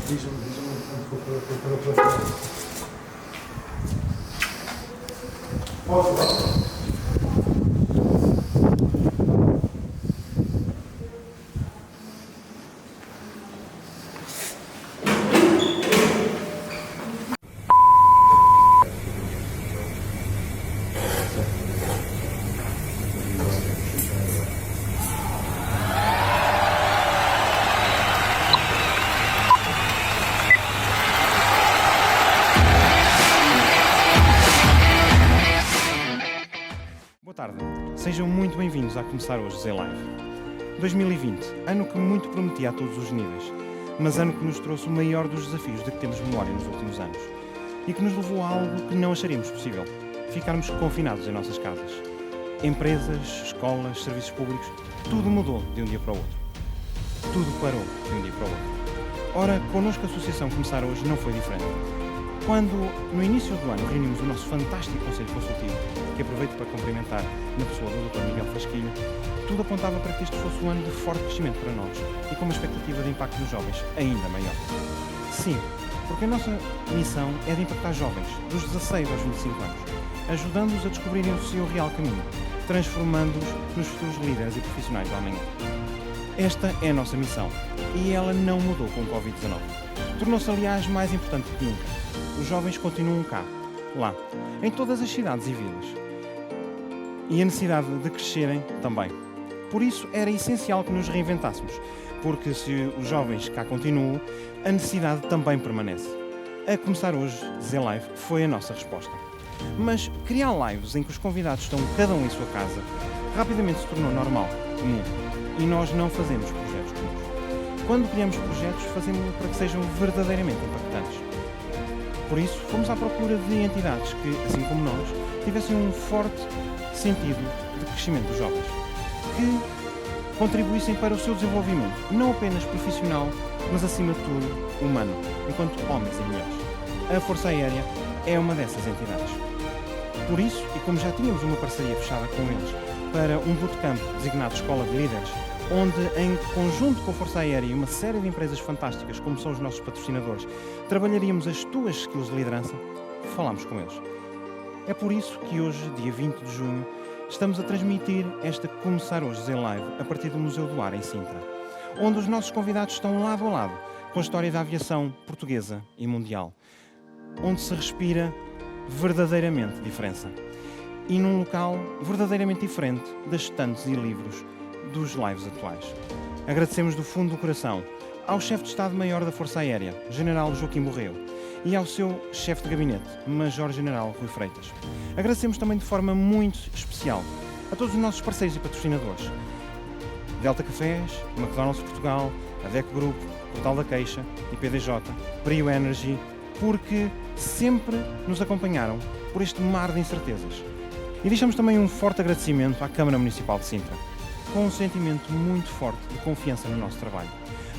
Diz-me quando for para a Posso? Boa tarde, sejam muito bem-vindos a começar hoje Z-Live. 2020, ano que muito prometia a todos os níveis, mas ano que nos trouxe o maior dos desafios de que temos memória nos últimos anos e que nos levou a algo que não acharíamos possível, ficarmos confinados em nossas casas. Empresas, escolas, serviços públicos, tudo mudou de um dia para o outro. Tudo parou de um dia para o outro. Ora, connosco a Associação Começar Hoje não foi diferente. Quando, no início do ano, reunimos o nosso fantástico Conselho Consultivo, que aproveito para cumprimentar na pessoa do Dr. Miguel Fasquilho, tudo apontava para que este fosse um ano de forte crescimento para nós e com uma expectativa de impacto nos jovens ainda maior. Sim, porque a nossa missão é de impactar jovens, dos 16 aos 25 anos, ajudando-os a descobrirem o seu real caminho, transformando-os nos futuros líderes e profissionais do amanhã. Esta é a nossa missão e ela não mudou com o Covid-19. Tornou-se, aliás, mais importante que nunca. Os jovens continuam cá, lá, em todas as cidades e vilas. E a necessidade de crescerem também. Por isso era essencial que nos reinventássemos, porque se os jovens cá continuam, a necessidade também permanece. A começar hoje, Z-Live foi a nossa resposta. Mas criar lives em que os convidados estão cada um em sua casa, rapidamente se tornou normal, comum. E nós não fazemos projetos comuns. Quando criamos projetos, fazemos-lo para que sejam verdadeiramente impactantes. Por isso, fomos à procura de entidades que, assim como nós, tivessem um forte sentido de crescimento dos jovens, que contribuíssem para o seu desenvolvimento, não apenas profissional, mas acima de tudo, humano, enquanto homens e mulheres. A Força Aérea é uma dessas entidades. Por isso, e como já tínhamos uma parceria fechada com eles para um bootcamp designado Escola de Líderes, onde, em conjunto com a Força Aérea e uma série de empresas fantásticas, como são os nossos patrocinadores, trabalharíamos as tuas skills de liderança, falámos com eles. É por isso que hoje, dia 20 de junho, estamos a transmitir esta Começar Hoje Z-Live a partir do Museu do Ar, em Sintra, onde os nossos convidados estão lado a lado com a história da aviação portuguesa e mundial, onde se respira verdadeiramente diferença. E num local verdadeiramente diferente das estantes e livros dos lives atuais. Agradecemos do fundo do coração ao chefe de Estado-Maior da Força Aérea, General Joaquim Borrell, e ao seu chefe de gabinete, Major-General Rui Freitas. Agradecemos também de forma muito especial a todos os nossos parceiros e patrocinadores: Delta Cafés, McDonald's Portugal, a DECO Group, Portal da Queixa, IPDJ, Prio Energy, porque sempre nos acompanharam por este mar de incertezas. E deixamos também um forte agradecimento à Câmara Municipal de Sintra, com um sentimento muito forte de confiança no nosso trabalho,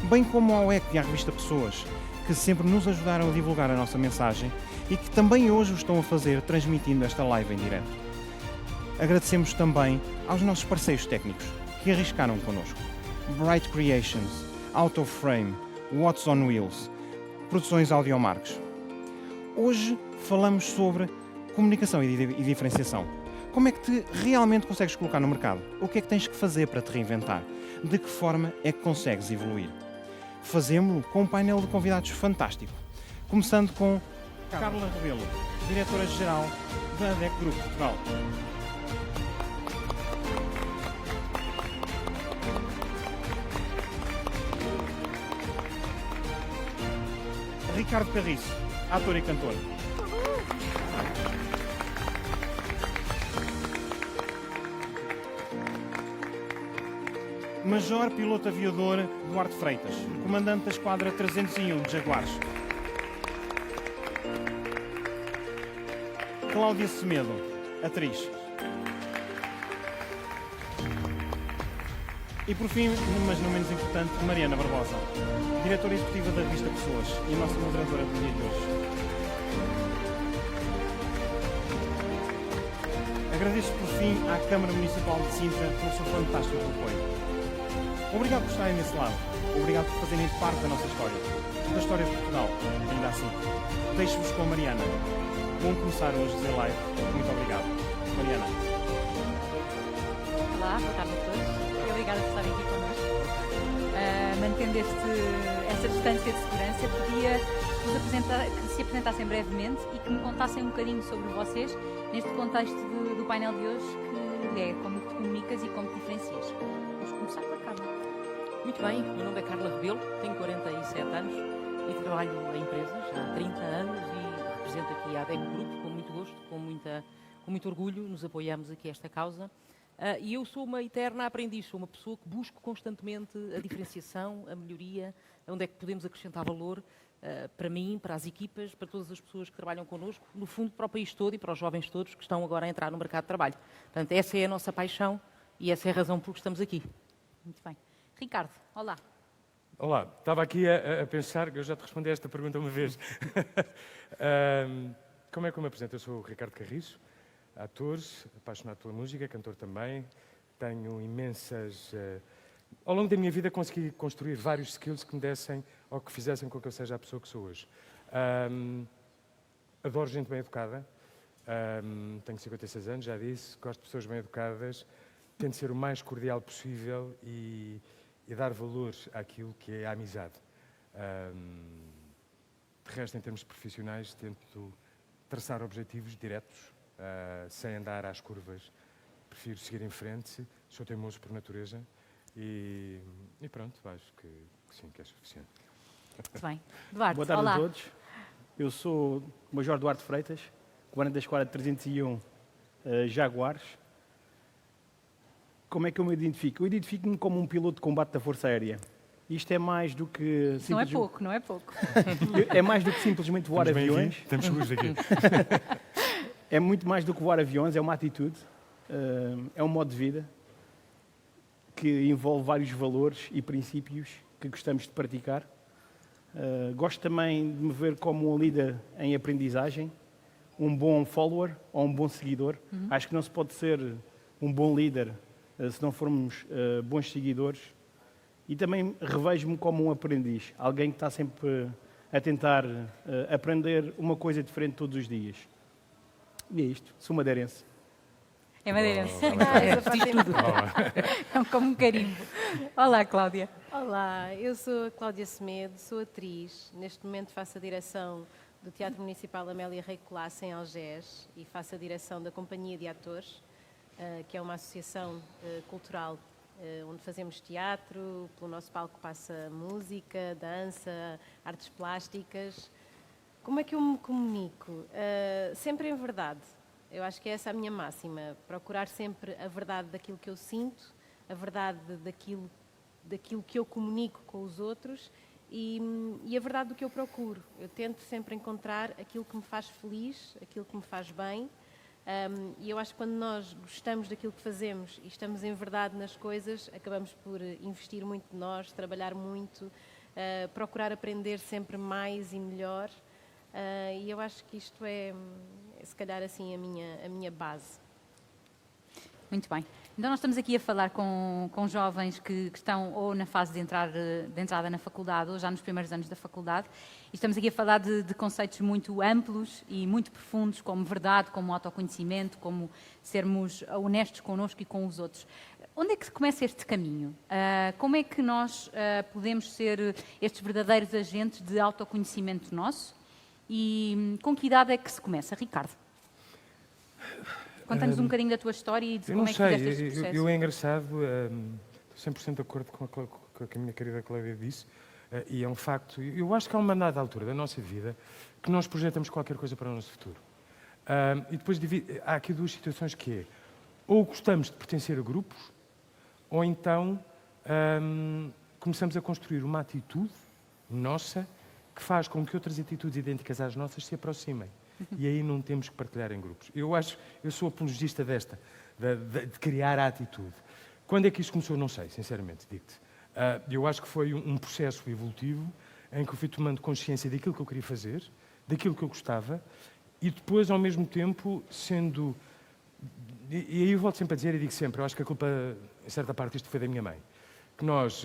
bem como ao ECO e à revista Pessoas, que sempre nos ajudaram a divulgar a nossa mensagem e que também hoje o estão a fazer transmitindo esta live em direto. Agradecemos também aos nossos parceiros técnicos que arriscaram connosco: Bright Creations, Out of Frame, What's on Wheels, Produções Audiomarques. Hoje falamos sobre comunicação e diferenciação. Como é que te realmente consegues colocar no mercado? O que é que tens que fazer para te reinventar? De que forma é que consegues evoluir? Fazemo-lo com um painel de convidados fantástico, começando com Carla Rebelo, Diretora-Geral da DECO Group Portugal. Ricardo Carriço, ator e cantor. Major Piloto Aviador Duarte Freitas, Comandante da Esquadra 301 de Jaguares. Cláudia Semedo, atriz. E por fim, mas não menos importante, Mariana Barbosa, Diretora Executiva da revista Pessoas e a nossa moderadora do dia de hoje. Agradeço por fim à Câmara Municipal de Sintra pelo seu fantástico apoio. Obrigado por estarem desse lado. Obrigado por fazerem parte da nossa história, da história de Portugal, ainda assim. Deixo-vos com a Mariana. Bom começar hoje a Live. Muito obrigado. Mariana. Olá, boa tarde a todos e obrigada por estarem aqui connosco. Mantendo esta distância de segurança, pedia que se apresentassem brevemente e que me contassem um bocadinho sobre vocês neste contexto do painel de hoje, que é como te comunicas e como te diferencias. Vamos começar com a Carla. Muito bem, o meu nome é Carla Rebelo, tenho 47 anos e trabalho em empresas há 30 anos e represento aqui a ADEC Group com muito gosto, com muito orgulho, nos apoiamos aqui a esta causa. E eu sou uma eterna aprendiz, sou uma pessoa que busco constantemente a diferenciação, a melhoria, onde é que podemos acrescentar valor para mim, para as equipas, para todas as pessoas que trabalham connosco, no fundo para o país todo e para os jovens todos que estão agora a entrar no mercado de trabalho. Portanto, essa é a nossa paixão e essa é a razão por que estamos aqui. Muito bem. Ricardo, olá. Olá, estava aqui a pensar, que eu já te respondi a esta pergunta uma vez. Como é que eu me apresento? Eu sou o Ricardo Carriço, ator, apaixonado pela música, cantor também. Tenho imensas... Ao longo da minha vida consegui construir vários skills que me dessem ou que fizessem com que eu seja a pessoa que sou hoje. Adoro gente bem educada. Tenho 56 anos, já disse. Gosto de pessoas bem educadas. Tento ser o mais cordial possível e dar valor àquilo que é a amizade. De resto, em termos profissionais, tento traçar objetivos diretos, sem andar às curvas. Prefiro seguir em frente. Sou teimoso por natureza. E pronto, acho que sim, que é suficiente. Muito bem. Duarte, Boa tarde olá. a todos. Eu sou o Major Duarte Freitas, comandante da Esquadra 301 Jaguares. Como é que eu me identifico? Eu identifico-me como um piloto de combate da Força Aérea. Isto é mais do que... Não é pouco, não é pouco. É mais do que simplesmente voar aviões. Estamos seguros aqui. É muito mais do que voar aviões, é uma atitude, é um modo de vida que envolve vários valores e princípios que gostamos de praticar. Gosto também de me ver como um líder em aprendizagem, um bom follower ou um bom seguidor. Acho que não se pode ser um bom líder se não formos bons seguidores. E também revejo-me como um aprendiz, alguém que está sempre a tentar aprender uma coisa diferente todos os dias. E é isto, sou madeirense. É madeirense. Essa parte é muito É como um carimbo. Olá, Cláudia. Olá, eu sou a Cláudia Semedo, sou atriz. Neste momento faço a direção do Teatro Municipal Amélia Rei Colasso em Algés e faço a direção da Companhia de Atores, que é uma associação cultural onde fazemos teatro, pelo nosso palco passa música, dança, artes plásticas. Como é que eu me comunico? Sempre em verdade. Eu acho que é essa a minha máxima, procurar sempre a verdade daquilo que eu sinto, a verdade daquilo que eu comunico com os outros e a verdade do que eu procuro. Eu tento sempre encontrar aquilo que me faz feliz, aquilo que me faz bem, e eu acho que quando nós gostamos daquilo que fazemos e estamos em verdade nas coisas, acabamos por investir muito de nós, trabalhar muito, procurar aprender sempre mais e melhor, e eu acho que isto é se calhar assim a minha base. Muito bem. Então nós estamos aqui a falar com jovens que estão ou na fase de entrada na faculdade ou já nos primeiros anos da faculdade e estamos aqui a falar de conceitos muito amplos e muito profundos, como verdade, como autoconhecimento, como sermos honestos connosco e com os outros. Onde é que começa este caminho? Como é que nós podemos ser estes verdadeiros agentes de autoconhecimento nosso? E com que idade é que se começa, Ricardo? Conta-nos um bocadinho da tua história e de como é que fizeste este processo. Eu é engraçado, estou 100% de acordo com o que a minha querida Cláudia disse, e é um facto. Eu acho que há uma dada altura da nossa vida que nós projetamos qualquer coisa para o nosso futuro. E depois há aqui duas situações que é, ou gostamos de pertencer a grupos, ou então começamos a construir uma atitude nossa que faz com que outras atitudes idênticas às nossas se aproximem. E aí não temos que partilhar em grupos. Eu sou apologista de criar a atitude. Quando é que isto começou? Não sei, sinceramente, digo-te. Eu acho que foi um processo evolutivo em que eu fui tomando consciência daquilo que eu queria fazer, daquilo que eu gostava, e depois, ao mesmo tempo, sendo... E aí eu volto sempre a dizer e digo sempre, eu acho que a culpa, em certa parte, isto foi da minha mãe. Que nós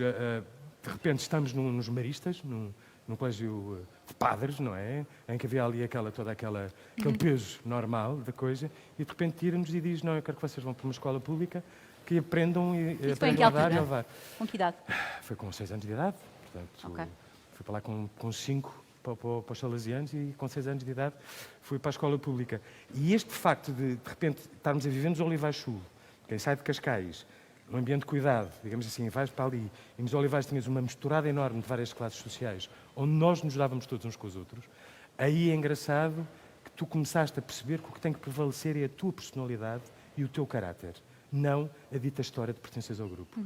de repente estamos nos Maristas, num colégio de padres, não é? Em que havia ali aquele peso normal da coisa, e de repente tira-nos e diz, não, eu quero que vocês vão para uma escola pública, que aprendam e Isso foi em que aprendam a dar e a altura? levar. Com que idade? Foi com 6 anos de idade, portanto, Ok. fui para lá com 5 para os salesianos e com 6 anos de idade fui para a escola pública. E este facto de repente, estarmos a viver nos Olivais Sul, quem sai de Cascais, num ambiente de cuidado, digamos assim, vais para ali, e nos Olivais tinhas uma misturada enorme de várias classes sociais, onde nós nos dávamos todos uns com os outros, aí é engraçado que tu começaste a perceber que o que tem que prevalecer é a tua personalidade e o teu caráter, não a dita história de pertences ao grupo.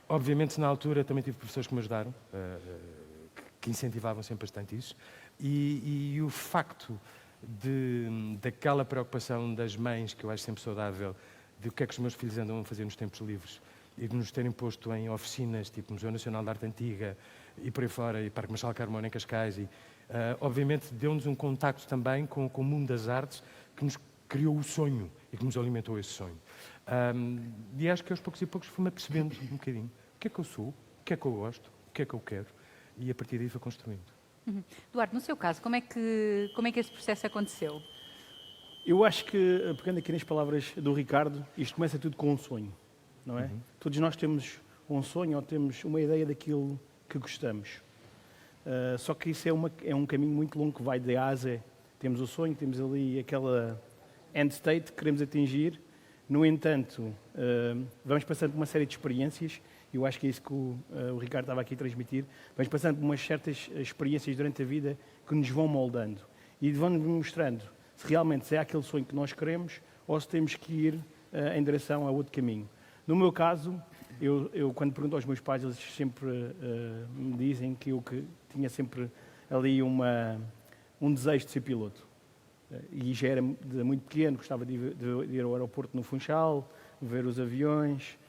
Obviamente, na altura, também tive professores que me ajudaram, que incentivavam sempre bastante isso, e o facto daquela preocupação das mães, que eu acho sempre saudável, de o que é que os meus filhos andam a fazer nos tempos livres, e de nos terem posto em oficinas, tipo Museu Nacional de Arte Antiga, e por aí fora, e Parque Marchal Carmona em Cascais, e obviamente deu-nos um contacto também com o mundo das artes, que nos criou o sonho, e que nos alimentou esse sonho. E acho que aos poucos e poucos fui-me apercebendo um bocadinho o que é que eu sou, o que é que eu gosto, o que é que eu quero, e a partir daí foi construindo. Duarte, no seu caso, como é que esse processo aconteceu? Eu acho que, pegando aqui nas palavras do Ricardo, isto começa tudo com um sonho, não é? Todos nós temos um sonho ou temos uma ideia daquilo que gostamos. Só que isso é um caminho muito longo que vai de A a Z. Temos o sonho, temos ali aquela end state que queremos atingir. No entanto, vamos passando por uma série de experiências, e eu acho que é isso que o Ricardo estava aqui a transmitir. Vamos passando por umas certas experiências durante a vida que nos vão moldando e vão-nos mostrando se realmente é aquele sonho que nós queremos ou se temos que ir em direção a outro caminho. No meu caso, eu quando pergunto aos meus pais, eles sempre me dizem que eu tinha sempre ali um desejo de ser piloto. E já era muito pequeno, gostava de ir ao aeroporto no Funchal, ver os aviões.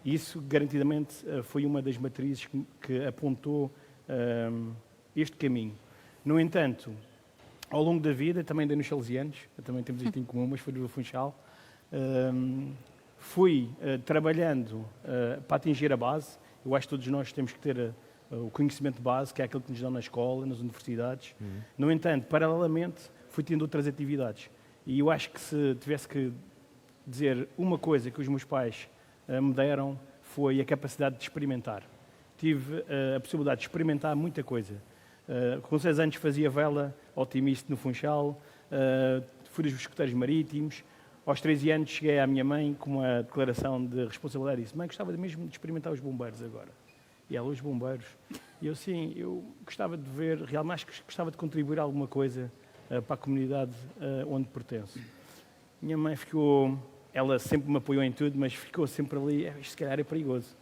Isso, garantidamente, foi uma das matrizes que apontou este caminho. No entanto, ao longo da vida, também andei nos Salesianos, também temos isto em comum, mas foi no Funchal, fui trabalhando para atingir a base. Eu acho que todos nós temos que ter o conhecimento de base, que é aquilo que nos dão na escola, nas universidades. No entanto, paralelamente, fui tendo outras atividades. E eu acho que se tivesse que dizer uma coisa que os meus pais me deram, foi a capacidade de experimentar. Tive a possibilidade de experimentar muita coisa. Com 6 anos fazia vela otimista no Funchal, fui dos escuteiros marítimos. Aos 13 anos cheguei à minha mãe com uma declaração de responsabilidade e disse: mãe, gostava mesmo de experimentar os bombeiros agora. E ela, os bombeiros. E eu, sim, eu gostava de ver, realmente acho que gostava de contribuir alguma coisa para a comunidade onde pertenço. Minha mãe ficou, ela sempre me apoiou em tudo, mas ficou sempre ali, isto se calhar é perigoso.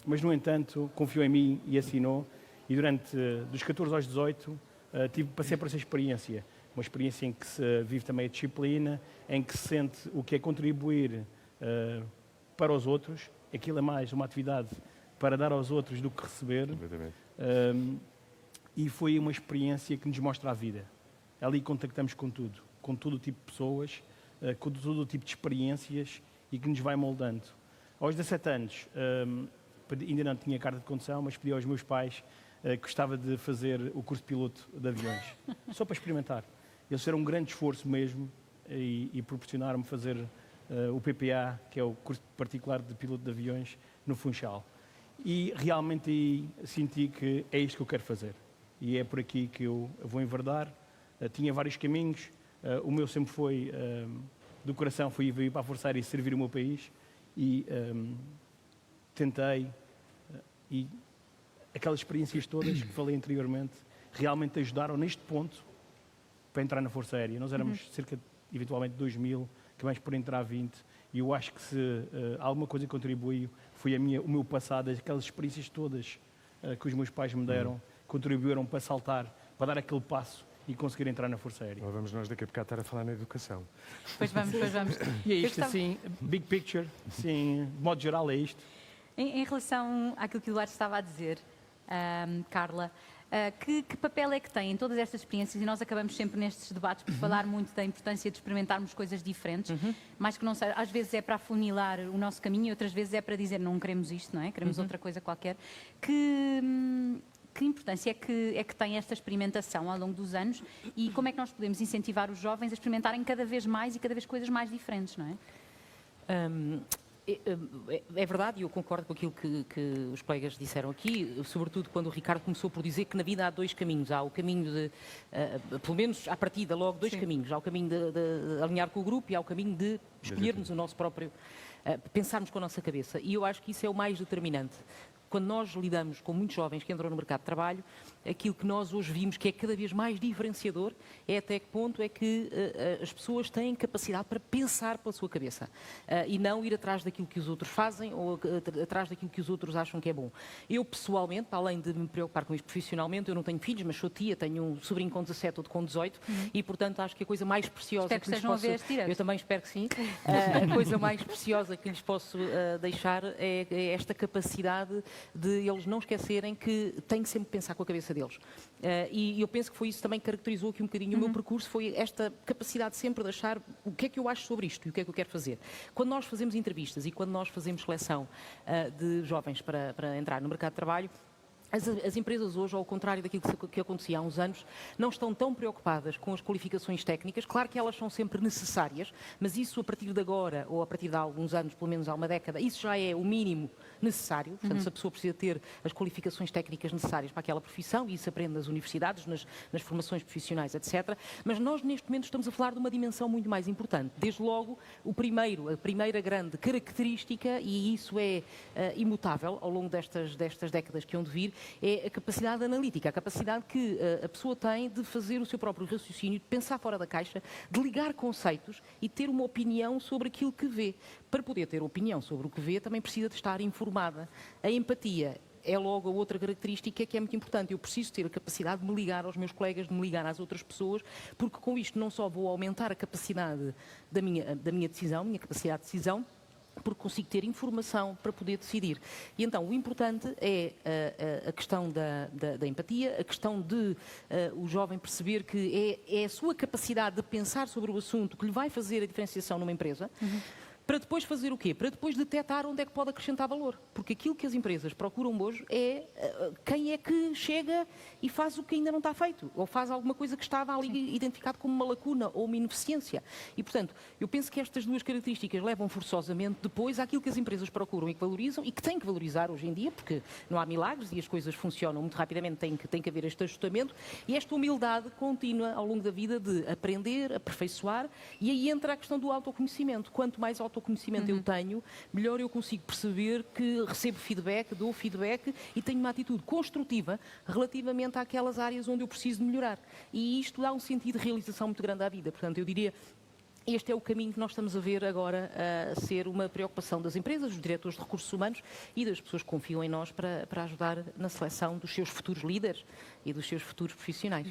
Mas, no entanto, confiou em mim e assinou. E durante, dos 14 aos 18, passei por essa experiência. Uma experiência em que se vive também a disciplina, em que se sente o que é contribuir para os outros. Aquilo é mais uma atividade para dar aos outros do que receber. E foi uma experiência que nos mostra a vida. Ali contactamos com todo o tipo de pessoas, com todo o tipo de experiências e que nos vai moldando. Aos 17 anos, ainda não tinha carta de condução, mas pedi aos meus pais que gostava de fazer o curso de piloto de aviões, só para experimentar. Eles fizeram um grande esforço mesmo e proporcionaram-me fazer o PPA, que é o curso particular de piloto de aviões, no Funchal. E realmente aí senti que é isto que eu quero fazer. E é por aqui que eu vou enverdar. Tinha vários caminhos. O meu sempre foi, do coração, fui vir para a Força Aérea e servir o meu país. E tentei, e aquelas experiências todas que falei anteriormente, realmente ajudaram neste ponto para entrar na Força Aérea. Nós éramos cerca de, eventualmente, 2.000, acabamos por entrar 20. E eu acho que se alguma coisa contribuiu, foi o meu passado, aquelas experiências todas que os meus pais me deram, contribuíram para saltar, para dar aquele passo e conseguir entrar na Força Aérea. Ou vamos nós daqui a bocado estar a falar na educação. Pois vamos. E é isto, assim, big picture, assim, de modo geral é isto. Em relação àquilo que o Duarte estava a dizer, Carla, Que papel é que tem em todas estas experiências, e nós acabamos sempre nestes debates por falar muito da importância de experimentarmos coisas diferentes, mais que não seja, às vezes é para afunilar o nosso caminho e outras vezes é para dizer não queremos isto, não é? Queremos outra coisa qualquer. Que importância é que tem esta experimentação ao longo dos anos e como é que nós podemos incentivar os jovens a experimentarem cada vez mais e cada vez coisas mais diferentes, não é? É verdade, e eu concordo com aquilo que os colegas disseram aqui, sobretudo quando o Ricardo começou por dizer que na vida há dois caminhos. Há o caminho de, pelo menos à partida, logo dois caminhos. Há o caminho de alinhar com o grupo e há o caminho de escolhermos o nosso próprio, pensarmos com a nossa cabeça. E eu acho que isso é o mais determinante. Quando nós lidamos com muitos jovens que entram no mercado de trabalho, aquilo que nós hoje vimos que é cada vez mais diferenciador é até que ponto é que as pessoas têm capacidade para pensar pela sua cabeça e não ir atrás daquilo que os outros fazem ou atrás daquilo que os outros acham que é bom. Eu, pessoalmente, além de me preocupar com isto profissionalmente, eu não tenho filhos, mas sou tia, tenho um sobrinho com 17, outro com 18 e, portanto, acho que a coisa mais preciosa Espero que lhes estejam a posso... ver este direto. Eu também espero que sim. A coisa mais preciosa que lhes posso deixar é esta capacidade de eles não esquecerem que têm que sempre pensar com a cabeça deles. E eu penso que foi isso também que caracterizou aqui um bocadinho o meu percurso, foi esta capacidade sempre de achar o que é que eu acho sobre isto e o que é que eu quero fazer. Quando nós fazemos entrevistas e quando nós fazemos seleção de jovens para entrar no mercado de trabalho, as empresas hoje, ao contrário daquilo que acontecia há uns anos, não estão tão preocupadas com as qualificações técnicas. Claro que elas são sempre necessárias, mas isso a partir de agora, ou a partir de alguns anos, pelo menos há uma década, isso já é o mínimo necessário. Portanto, se a pessoa precisa ter as qualificações técnicas necessárias para aquela profissão, e isso aprende nas universidades, nas formações profissionais, etc. Mas nós, neste momento, estamos a falar de uma dimensão muito mais importante. Desde logo, a primeira grande característica, e isso é imutável ao longo destas décadas que hão de vir, é a capacidade analítica, a capacidade que a pessoa tem de fazer o seu próprio raciocínio, de pensar fora da caixa, de ligar conceitos e ter uma opinião sobre aquilo que vê. Para poder ter opinião sobre o que vê, também precisa de estar informada. A empatia é logo a outra característica que é muito importante. Eu preciso ter a capacidade de me ligar aos meus colegas, de me ligar às outras pessoas, porque com isto não só vou aumentar a capacidade da minha decisão, minha capacidade de decisão, porque consigo ter informação para poder decidir. E então o importante é a questão da empatia, a questão de o jovem perceber que é a sua capacidade de pensar sobre o assunto que lhe vai fazer a diferenciação numa empresa. Para depois fazer o quê? Para depois detectar onde é que pode acrescentar valor. Porque aquilo que as empresas procuram hoje é quem é que chega e faz o que ainda não está feito. Ou faz alguma coisa que estava ali identificado como uma lacuna ou uma ineficiência. E, portanto, eu penso que estas duas características levam forçosamente depois àquilo que as empresas procuram e que valorizam e que têm que valorizar hoje em dia, porque não há milagres e as coisas funcionam muito rapidamente, tem que haver este ajustamento e esta humildade contínua ao longo da vida de aprender, aperfeiçoar, e aí entra a questão do autoconhecimento. Quanto mais autoconhecimento eu tenho, melhor eu consigo perceber que recebo feedback, dou feedback e tenho uma atitude construtiva relativamente àquelas áreas onde eu preciso de melhorar. E isto dá um sentido de realização muito grande à vida. Portanto, eu diria, este é o caminho que nós estamos a ver agora a ser uma preocupação das empresas, dos diretores de recursos humanos e das pessoas que confiam em nós para ajudar na seleção dos seus futuros líderes e dos seus futuros profissionais.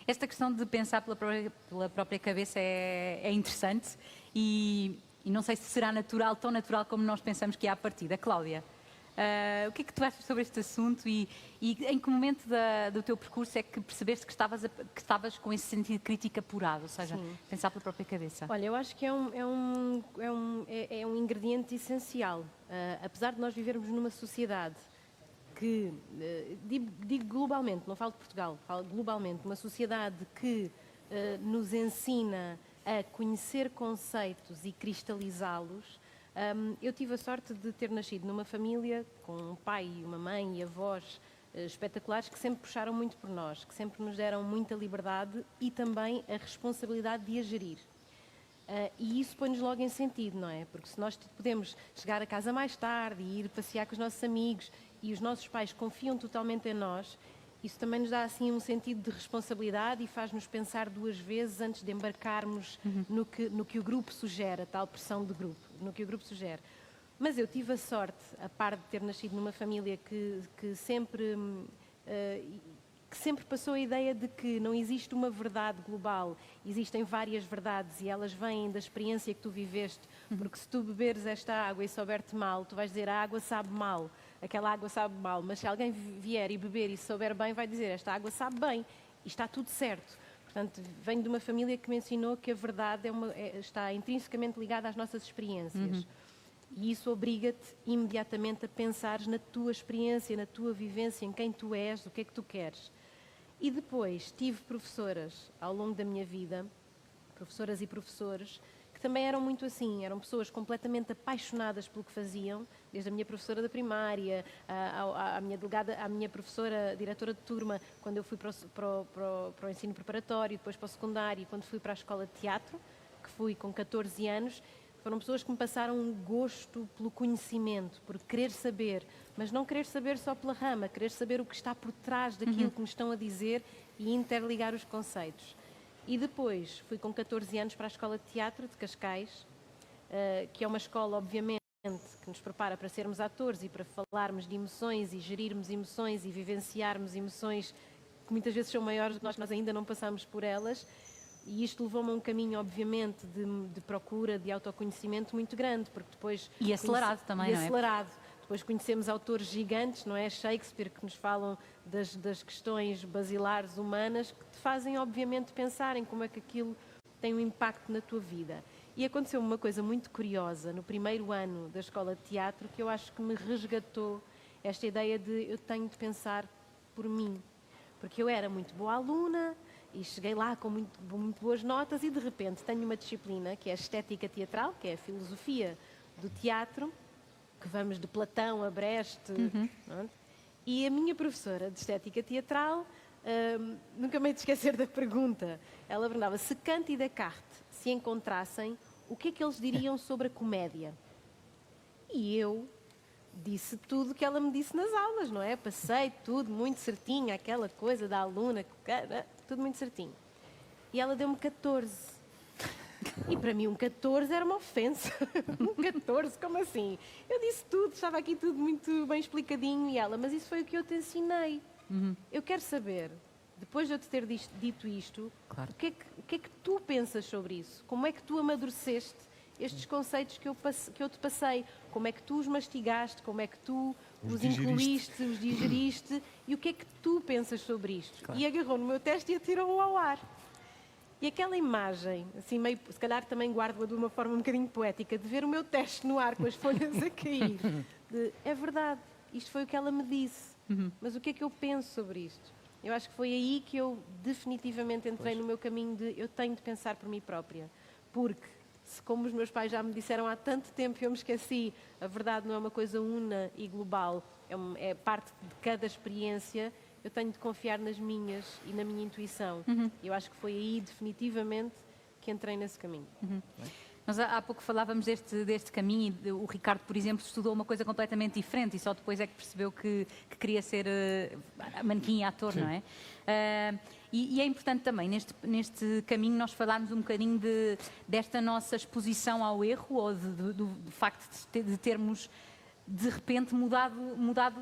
Esta questão de pensar pela própria cabeça é interessante e não sei se será natural, tão natural como nós pensamos que é à partida. Cláudia, o que é que tu achas sobre este assunto e em que momento do teu percurso é que percebeste que estavas com esse sentido de crítica apurado, ou seja, pensar pela própria cabeça? Olha, eu acho que é um ingrediente essencial. Apesar de nós vivermos numa sociedade que, digo globalmente, não falo de Portugal, falo globalmente, uma sociedade que nos ensina a conhecer conceitos e cristalizá-los. Eu tive a sorte de ter nascido numa família com um pai, uma mãe e avós espetaculares que sempre puxaram muito por nós, que sempre nos deram muita liberdade e também a responsabilidade de a gerir. E isso põe-nos logo em sentido, não é? Porque se nós podemos chegar a casa mais tarde e ir passear com os nossos amigos e os nossos pais confiam totalmente em nós, isso também nos dá assim um sentido de responsabilidade e faz-nos pensar duas vezes antes de embarcarmos no que o grupo sugere, a tal pressão de grupo, no que o grupo sugere. Mas eu tive a sorte, a par de ter nascido numa família que sempre passou a ideia de que não existe uma verdade global, existem várias verdades e elas vêm da experiência que tu viveste, porque se tu beberes esta água e souber-te mal, tu vais dizer a água sabe mal. aquela água sabe mal, mas se alguém vier e beber e souber bem, vai dizer, esta água sabe bem e está tudo certo. Portanto, venho de uma família que me ensinou que a verdade está intrinsecamente ligada às nossas experiências. E isso obriga-te imediatamente a pensares na tua experiência, na tua vivência, em quem tu és, o que é que tu queres. E depois tive professoras ao longo da minha vida, professoras e professores, que também eram muito assim, eram pessoas completamente apaixonadas pelo que faziam, desde a minha professora da primária, à minha delegada, à minha professora, diretora de turma, quando eu fui para o ensino preparatório, depois para o secundário, quando fui para a escola de teatro, que fui com 14 anos, foram pessoas que me passaram um gosto pelo conhecimento, por querer saber, mas não querer saber só pela rama, querer saber o que está por trás daquilo que me estão a dizer e interligar os conceitos. E depois fui com 14 anos para a Escola de Teatro de Cascais, que é uma escola, obviamente, que nos prepara para sermos atores e para falarmos de emoções e gerirmos emoções e vivenciarmos emoções que muitas vezes são maiores do que nós ainda não passamos por elas. E isto levou-me a um caminho, obviamente, de procura, de autoconhecimento muito grande, porque depois... E acelerado também, não é? Acelerado. Depois conhecemos autores gigantes, não é? Shakespeare, que nos falam das questões basilares humanas, que te fazem, obviamente, pensar em como é que aquilo tem um impacto na tua vida. E aconteceu uma coisa muito curiosa no primeiro ano da Escola de Teatro, que eu acho que me resgatou esta ideia de eu tenho de pensar por mim. Porque eu era muito boa aluna e cheguei lá com muito boas notas e, de repente, tenho uma disciplina que é a estética teatral, que é a filosofia do teatro, que vamos de Platão a Brecht, e a minha professora de estética teatral, nunca me hei de esquecer da pergunta, ela perguntava se Kant e Descartes se encontrassem, o que é que eles diriam sobre a comédia? E eu disse tudo que ela me disse nas aulas, não é? Passei tudo muito certinho, aquela coisa da aluna, tudo muito certinho. E ela deu-me 14. E para mim um 14 era uma ofensa. Um 14, como assim? Eu disse tudo, estava aqui tudo muito bem explicadinho e ela, mas isso foi o que eu te ensinei. Eu quero saber, depois de eu te ter dito isto, Claro. o que é que tu pensas sobre isso? Como é que tu amadureceste estes conceitos que eu te passei? Como é que tu os mastigaste? Como é que tu os incluíste, os digeriste? E o que é que tu pensas sobre isto? Claro. E agarrou no meu teste e atirou-o ao ar. E aquela imagem, assim meio, se calhar também guardo-a de uma forma um bocadinho poética, de ver o meu teste no ar com as folhas a cair. É verdade, isto foi o que ela me disse. Mas o que é que eu penso sobre isto? Eu acho que foi aí que eu definitivamente entrei no meu caminho de eu tenho de pensar por mim própria. Porque, como os meus pais já me disseram há tanto tempo, eu me esqueci, a verdade não é uma coisa una e global, é parte de cada experiência. Eu tenho de confiar nas minhas e na minha intuição. Eu acho que foi aí, definitivamente, que entrei nesse caminho. Nós há pouco falávamos deste caminho e o Ricardo, por exemplo, estudou uma coisa completamente diferente e só depois é que percebeu que queria ser manequim e ator, não é? E é importante também, neste caminho, nós falarmos um bocadinho desta nossa exposição ao erro ou do facto de termos de repente mudado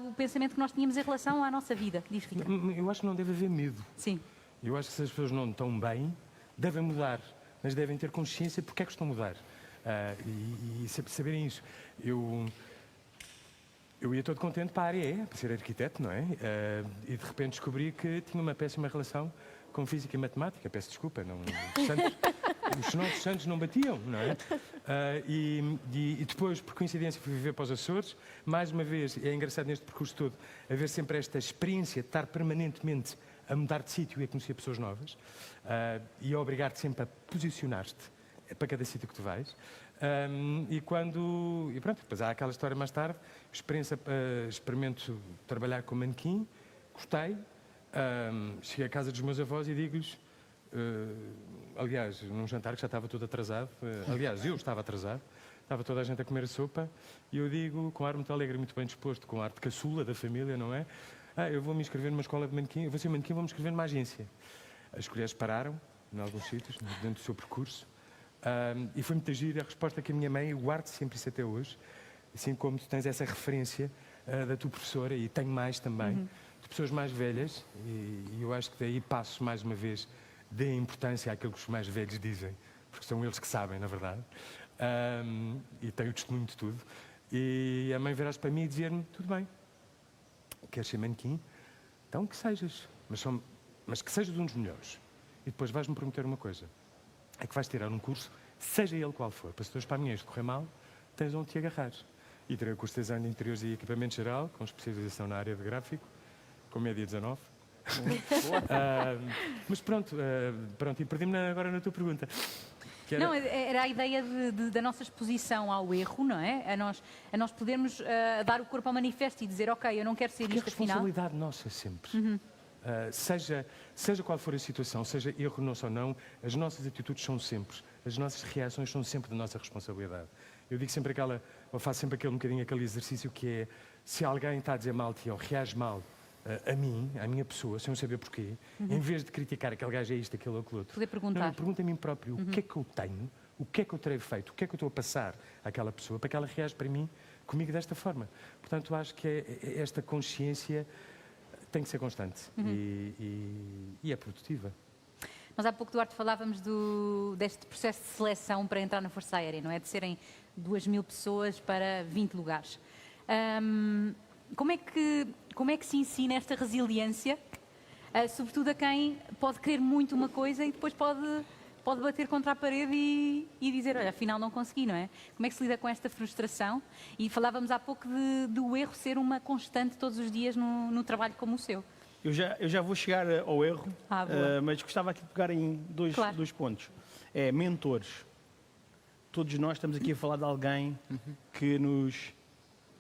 o pensamento que nós tínhamos em relação à nossa vida. Diz, Ricardo. Eu acho que não deve haver medo. Sim. Eu acho que se as pessoas não estão bem, devem mudar, mas devem ter consciência de porque é que estão a mudar. E saberem isso. Eu ia todo contente para a área E, para ser arquiteto, não é? E de repente descobri que tinha uma péssima relação com física e matemática. Peço desculpa, os nossos santos não batiam, não é? E depois, por coincidência, fui viver para os Açores. Mais uma vez, é engraçado neste percurso todo, haver sempre esta experiência de estar permanentemente a mudar de sítio e a conhecer pessoas novas e a obrigar-te sempre a posicionar-te para cada sítio que tu vais. E pronto, depois há aquela história mais tarde, experimento trabalhar como manequim, gostei, cheguei à casa dos meus avós e digo-lhes, aliás, num jantar que já estava todo atrasado, aliás, eu estava atrasado, estava toda a gente a comer a sopa, e eu digo, com ar muito alegre, muito bem disposto, com ar de caçula da família, não é? Eu vou me inscrever numa escola de manequim, eu vou ser manequim, vou-me inscrever numa agência. As colheres pararam, em alguns sítios, dentro do seu percurso, e foi muito giro a resposta que a minha mãe, eu guardo sempre isso até hoje, assim como tu tens essa referência da tua professora, e tenho mais também, de pessoas mais velhas, e eu acho que daí passo mais uma vez, dê importância àquilo que os mais velhos dizem, porque são eles que sabem, na verdade, e têm o testemunho de tudo. E a mãe virá-se para mim e dizia-me, tudo bem, queres ser manequim? Então que sejas, mas que sejas um dos melhores. E depois vais-me prometer uma coisa, é que vais tirar um curso, seja ele qual for, para se depois para amanhã isto correr mal, tens onde te agarrar. E tirei o curso de design de interiores e equipamento geral, com especialização na área de gráfico, com média 19. Mas pronto, e perdi-me agora na tua pergunta. Que era... Não, era a ideia da nossa exposição ao erro, não é? A nós podermos dar o corpo ao manifesto e dizer, ok, eu não quero ser Porque isto é afinal. responsabilidade nossa sempre. Seja qual for a situação, seja erro nosso ou não, as nossas atitudes são sempre, as nossas reações são sempre de nossa responsabilidade. Eu digo sempre ou faço sempre aquele exercício que é, se alguém está a dizer mal de ti ou reage mal a mim, à minha pessoa, sem eu saber porquê, em vez de criticar aquele gajo é isto, aquele ou aquele outro, Poder perguntar. não, eu pergunto a mim próprio o que é que eu tenho, o que é que eu terei feito, o que é que eu estou a passar àquela pessoa para que ela reaja para mim, comigo desta forma. Portanto, acho que esta consciência tem que ser constante e é produtiva. Nós há pouco, Duarte, falávamos deste processo de seleção para entrar na Força Aérea, não é? De serem 2.000 pessoas para 20 lugares. Como é que se ensina esta resiliência, sobretudo a quem pode querer muito uma coisa e depois pode bater contra a parede e dizer, olha, afinal não consegui, não é? Como é que se lida com esta frustração? E falávamos há pouco do erro ser uma constante todos os dias no trabalho como o seu. Eu já vou chegar ao erro, Boa. mas gostava aqui de pegar em dois pontos. É mentores. Todos nós estamos aqui a falar de alguém que nos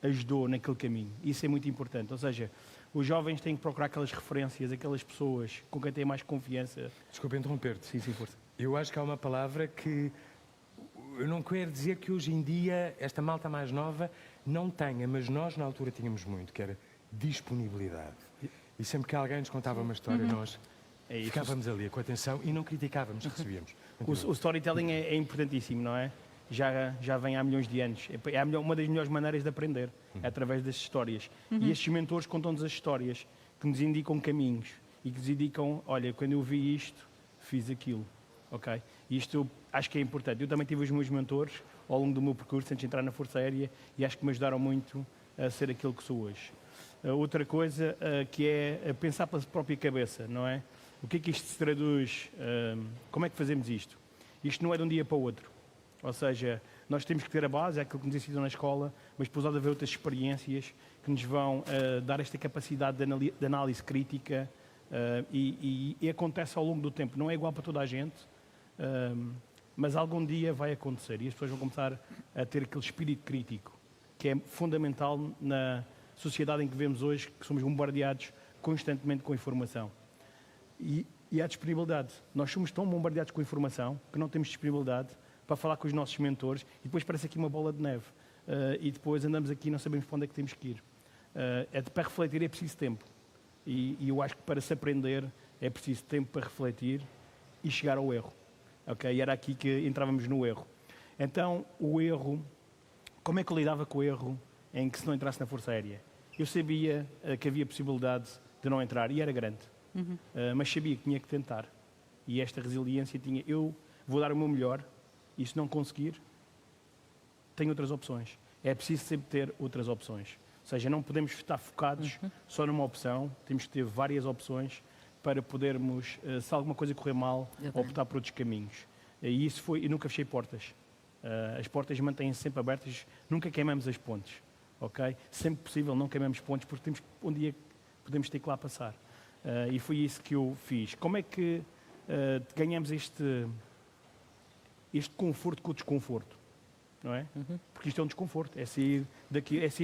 ajudou naquele caminho. Isso é muito importante. Ou seja, os jovens têm que procurar aquelas referências, aquelas pessoas com quem têm mais confiança. Desculpa interromper-te. Sim, força. Eu acho que há uma palavra que eu não quero dizer que hoje em dia esta malta mais nova não tenha, mas nós na altura tínhamos muito, que era disponibilidade. E sempre que alguém nos contava uma história, nós ficávamos ali com atenção e não criticávamos, recebíamos. O storytelling é importantíssimo, não é? Já vem há milhões de anos. É uma das melhores maneiras de aprender, é através das histórias. E estes mentores contam-nos as histórias, que nos indicam caminhos e que nos indicam, olha, quando eu vi isto, fiz aquilo. Okay? Isto eu acho que é importante. Eu também tive os meus mentores ao longo do meu percurso antes de entrar na Força Aérea e acho que me ajudaram muito a ser aquilo que sou hoje. Outra coisa que é pensar pela própria cabeça, não é? O que é que isto se traduz? Como é que fazemos isto? Isto não é de um dia para o outro. Ou seja, nós temos que ter a base, é aquilo que nos ensinam na escola, mas depois há de haver outras experiências que nos vão dar esta capacidade de análise crítica e acontece ao longo do tempo. Não é igual para toda a gente, mas algum dia vai acontecer e as pessoas vão começar a ter aquele espírito crítico, que é fundamental na sociedade em que vivemos hoje, que somos bombardeados constantemente com informação. E há disponibilidade. Nós somos tão bombardeados com informação que não temos disponibilidade para falar com os nossos mentores e depois parece aqui uma bola de neve. E depois andamos aqui e não sabemos para onde é que temos que ir. Para refletir é preciso tempo. E eu acho que para se aprender é preciso tempo para refletir e chegar ao erro. Okay? E era aqui que entrávamos no erro. Então, o erro, como é que eu lidava com o erro em que se não entrasse na Força Aérea? Eu sabia que havia possibilidade de não entrar e era grande. Mas sabia que tinha que tentar. E esta resiliência tinha, eu vou dar o meu melhor e se não conseguir, tenho outras opções. É preciso sempre ter outras opções. Ou seja, não podemos estar focados só numa opção, temos que ter várias opções para podermos, se alguma coisa correr mal, optar por outros caminhos. E isso foi, eu nunca fechei portas. As portas mantêm-se sempre abertas, nunca queimamos as pontes. Okay? Sempre possível não queimamos pontes, porque um dia podemos ter que lá passar. E foi isso que eu fiz. Como é que ganhamos este conforto com o desconforto? Não é? Porque isto é um desconforto. É sair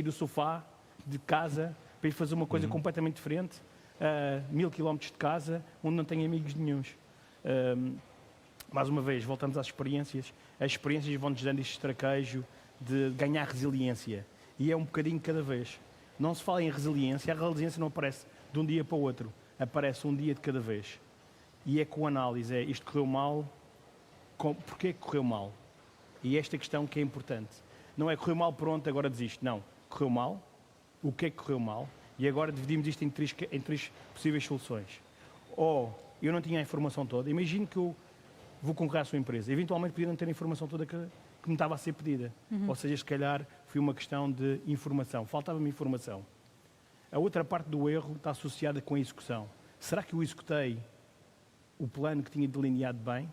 do sofá, de casa, para ir fazer uma coisa completamente diferente, a 1000 km de casa, onde não tenho amigos nenhuns. Mais uma vez, voltamos às experiências. As experiências vão-nos dando este traquejo de ganhar resiliência. E é um bocadinho cada vez. Não se fala em resiliência, a resiliência não aparece de um dia para o outro. Aparece um dia de cada vez. E é com análise, isto correu mal, porquê que correu mal? E esta questão que é importante. Não é correu mal, pronto, agora desisto. Não, correu mal, o que é que correu mal? E agora dividimos isto em três possíveis soluções. Ou eu não tinha a informação toda, imagino que eu vou concorrer à sua empresa, eventualmente podia não ter a informação toda que me estava a ser pedida. Ou seja, se calhar foi uma questão de informação, faltava-me informação. A outra parte do erro está associada com a execução. Será que eu executei o plano que tinha delineado bem?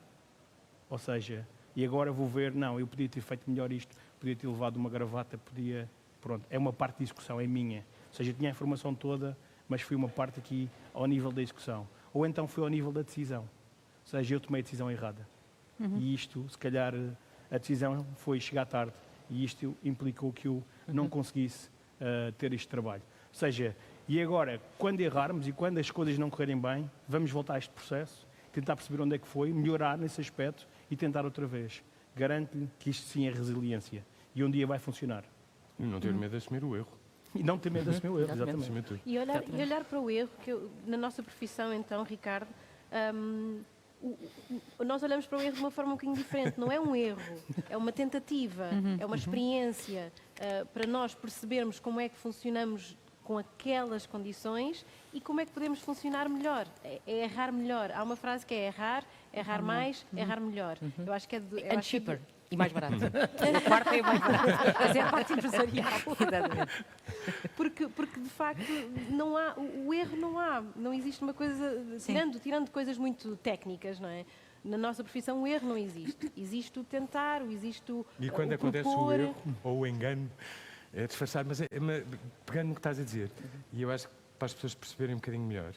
Ou seja, e agora vou ver, não, eu podia ter feito melhor isto, podia ter levado uma gravata, podia... Pronto, é uma parte de execução, é minha. Ou seja, tinha a informação toda, mas foi uma parte aqui ao nível da execução. Ou então foi ao nível da decisão. Ou seja, eu tomei a decisão errada. E isto, se calhar, a decisão foi chegar tarde. E isto implicou que eu não conseguisse ter este trabalho. Ou seja, e agora, quando errarmos e quando as coisas não correrem bem, vamos voltar a este processo, tentar perceber onde é que foi, melhorar nesse aspecto e tentar outra vez. Garanto-lhe que isto sim é resiliência. E um dia vai funcionar. E não ter medo de assumir o erro. E não ter medo de assumir o erro, Exatamente. exatamente. Acima de tudo. E olhar para o erro, na nossa profissão, então, Ricardo, nós olhamos para o erro de uma forma um bocadinho diferente. Não é um erro, é uma tentativa, é uma experiência para nós percebermos como é que funcionamos com aquelas condições e como é que podemos funcionar melhor. É errar melhor. Há uma frase que é errar mais, errar melhor. Eu acho que é de... eu And acho que é de- cheaper. E mais barato. A quarta é mais barato. Fazer a parte empresarial. Exatamente. Porque de facto não há, o erro não existe uma coisa, tirando coisas muito técnicas, não é? Na nossa profissão o erro não existe. Existe o tentar, existe o E quando o acontece propor. o erro ou o engano, é disfarçado, mas pegando no que estás a dizer, e eu acho que para as pessoas perceberem um bocadinho melhor,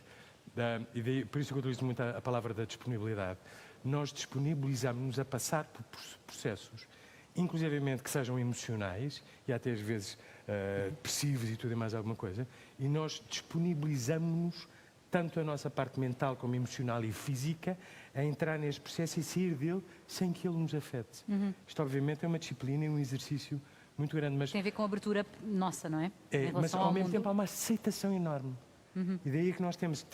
e daí, por isso que eu utilizo muito a palavra da disponibilidade, nós disponibilizamos-nos a passar por processos, inclusivamente que sejam emocionais e até às vezes depressivos e tudo e mais alguma coisa, e nós disponibilizamos-nos tanto a nossa parte mental como emocional e física a entrar neste processo e sair dele sem que ele nos afete. Isto obviamente é uma disciplina e um exercício muito grande, mas, Tem a ver com a abertura nossa, não é? Em mas relação ao ao mesmo mundo. tempo há uma aceitação enorme. E daí é que nós temos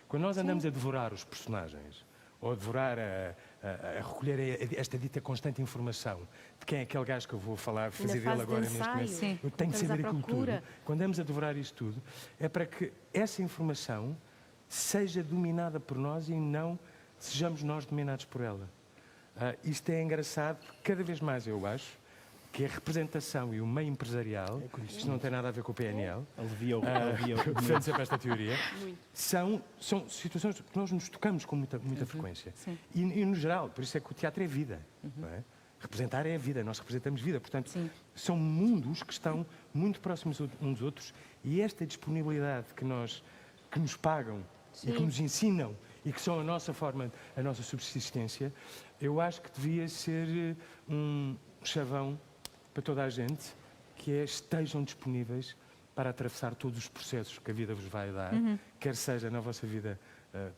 quando nós andamos a devorar os personagens, ou a devorar, a recolher esta dita constante informação de quem é aquele gajo que eu vou falar, fazer fase dele agora de neste ensaio. momento, Sim. eu tenho que Estamos saber à aquilo tudo. procura. Quando andamos a devorar isto tudo, é para que essa informação seja dominada por nós e não sejamos nós dominados por ela. Isto é engraçado, porque cada vez mais eu acho que a representação e o meio empresarial, isto não tem nada a ver com o PNL, Alivia o defendo sempre esta teoria, são situações que nós nos tocamos com muita frequência. Sim. E no geral, por isso é que o teatro é vida. Não é? Representar é a vida, nós representamos vida. Portanto, Sim. são mundos que estão muito próximos uns dos outros e esta disponibilidade que nos pagam e que nos ensinam e que são a nossa forma, a nossa subsistência, eu acho que devia ser um chavão para toda a gente, que é estejam disponíveis para atravessar todos os processos que a vida vos vai dar, quer seja na vossa vida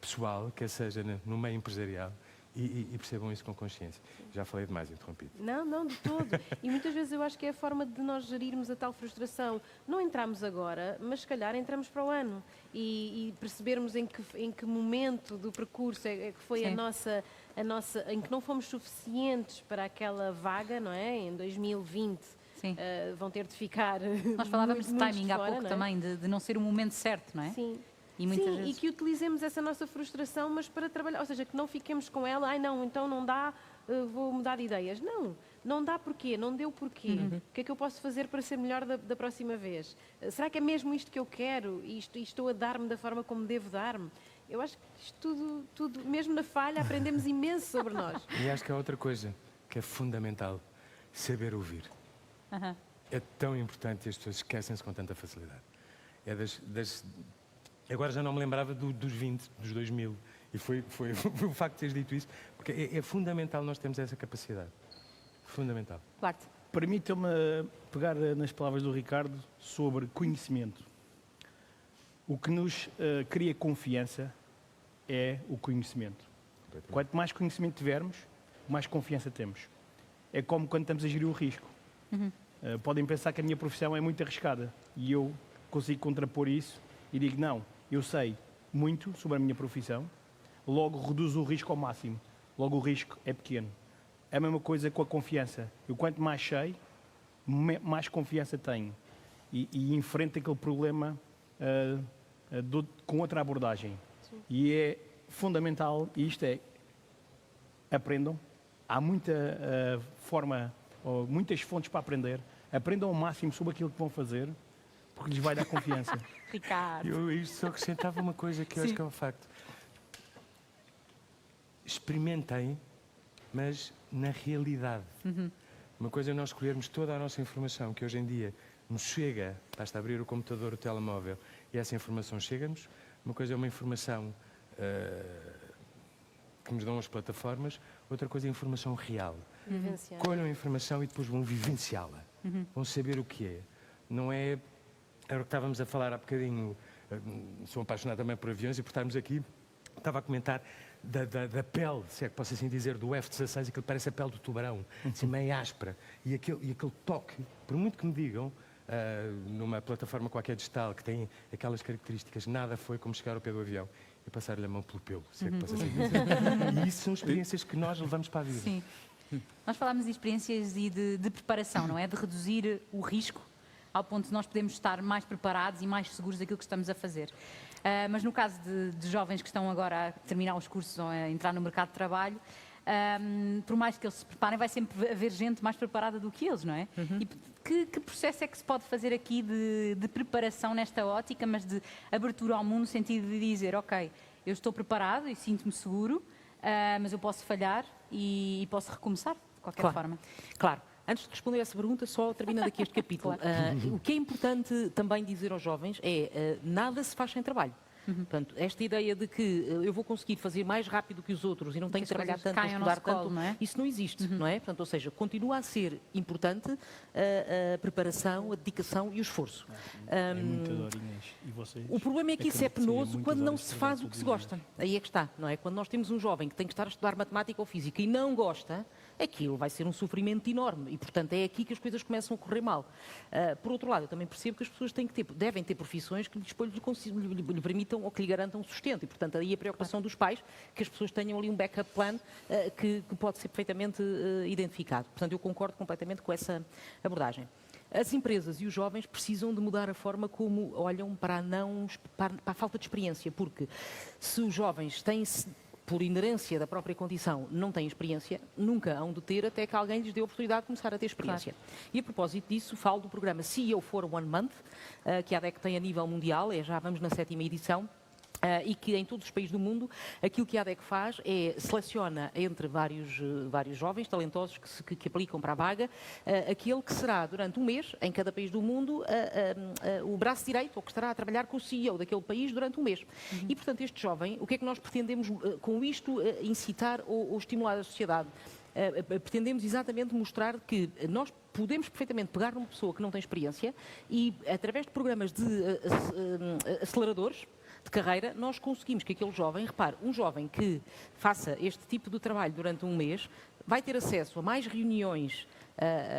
pessoal, quer seja no meio empresarial, e percebam isso com consciência. Já falei demais, interrompido. Não, de todo. E muitas vezes eu acho que é a forma de nós gerirmos a tal frustração. Não entramos agora, mas se calhar entramos para o ano e percebermos em que momento do percurso é que foi Sim. a nossa, em que não fomos suficientes para aquela vaga, não é? Em 2020 Sim. vão ter de ficar. Nós falávamos de muitos timing há fora, pouco não é? também, de não ser o momento certo, não é? Sim. E muitas Sim, vezes... e que utilizemos essa nossa frustração, mas para trabalhar, ou seja, que não fiquemos com ela, não, então não dá, vou mudar de ideias. Não dá porquê, não deu porquê. O que é que eu posso fazer para ser melhor da próxima vez? Será que é mesmo isto que eu quero e estou a dar-me da forma como devo dar-me? Eu acho que isto tudo, mesmo na falha, aprendemos imenso sobre nós. E acho que há outra coisa que é fundamental, saber ouvir. Aham. É tão importante e as pessoas esquecem-se com tanta facilidade. É agora já não me lembrava dos 20, dos 2000. E foi o facto de teres dito isso, porque é fundamental nós termos essa capacidade. Fundamental. Duarte. Permita-me pegar nas palavras do Ricardo sobre conhecimento. O que nos cria confiança é o conhecimento. Quanto mais conhecimento tivermos, mais confiança temos. É como quando estamos a gerir o risco. Podem pensar que a minha profissão é muito arriscada e eu consigo contrapor isso e digo, não, eu sei muito sobre a minha profissão, logo reduzo o risco ao máximo, logo o risco é pequeno. É a mesma coisa com a confiança. Eu quanto mais sei, mais confiança tenho e enfrento aquele problema com outra abordagem. Sim. E é fundamental, e isto é, aprendam, há muita forma, ou muitas fontes para aprender, aprendam ao máximo sobre aquilo que vão fazer, porque lhes vai dar confiança. Ricardo. Eu isto só acrescentava uma coisa que eu acho que é um facto. Experimentem, mas na realidade. Uma coisa é nós escolhermos toda a nossa informação, que hoje em dia nos chega, basta abrir o computador, o telemóvel, e essa informação chega-nos. Uma coisa é uma informação que nos dão as plataformas, outra coisa é a informação real. Vivenciar. Colham a informação e depois vão vivenciá-la. Vão saber o que é. Não é... Era o que estávamos a falar há bocadinho. Sou apaixonado também por aviões e por estarmos aqui. Estava a comentar da pele, se é que posso assim dizer, do F-16, aquilo parece a pele do tubarão, assim meio áspera. E aquele toque, por muito que me digam, numa plataforma qualquer digital que tem aquelas características, nada foi como chegar ao pé do avião e passar-lhe a mão pelo pelo, se é que posso assim dizer. E isso são experiências que nós levamos para a vida. Sim. Nós falámos de experiências e de preparação, não é? De reduzir o risco ao ponto de nós podermos estar mais preparados e mais seguros daquilo que estamos a fazer. Mas no caso de jovens que estão agora a terminar os cursos ou a entrar no mercado de trabalho, por mais que eles se preparem, vai sempre haver gente mais preparada do que eles, não é? E que processo é que se pode fazer aqui de preparação nesta ótica, mas de abertura ao mundo, no sentido de dizer, ok, eu estou preparado e sinto-me seguro, mas eu posso falhar e posso recomeçar de qualquer forma. Claro. Antes de responder a essa pergunta, só terminando aqui este capítulo. O que é importante também dizer aos jovens é nada se faz sem trabalho. Portanto, esta ideia de que eu vou conseguir fazer mais rápido que os outros e não tenho que trabalhar tanto, estudar tanto, não é? isso não existe, não é? Portanto, ou seja, continua a ser importante a preparação, a dedicação e o esforço. É muitas horinhas. E vocês? O problema é que isso é Acredito que seja penoso muitas quando não horas se de faz trabalho o que se todos os gosta. Aí é que está, não é? Quando nós temos um jovem que tem que estar a estudar matemática ou física e não gosta, aquilo vai ser um sofrimento enorme e, portanto, é aqui que as coisas começam a correr mal. Por outro lado, eu também percebo que as pessoas devem ter profissões que lhe permitam ou que lhe garantam sustento e, portanto, aí a preocupação dos pais que as pessoas tenham ali um backup plan que pode ser perfeitamente identificado. Portanto, eu concordo completamente com essa abordagem. As empresas e os jovens precisam de mudar a forma como olham para a falta de experiência, porque se os jovens têm por inerência da própria condição, não têm experiência, nunca hão de ter até que alguém lhes dê a oportunidade de começar a ter experiência. Claro. E a propósito disso, falo do programa CEO for One Month, que a ADEC tem a nível mundial, já vamos na 7ª edição, e que em todos os países do mundo, aquilo que a ADEC faz é seleciona entre vários jovens talentosos que aplicam para a vaga, aquele que será durante um mês, em cada país do mundo, o braço direito, ou que estará a trabalhar com o CEO daquele país durante um mês. E, portanto, este jovem, o que é que nós pretendemos com isto incitar ou estimular a sociedade? Pretendemos exatamente mostrar que nós podemos perfeitamente pegar numa pessoa que não tem experiência e, através de programas de aceleradores de carreira, nós conseguimos que aquele jovem, repare, um jovem que faça este tipo de trabalho durante um mês vai ter acesso a mais reuniões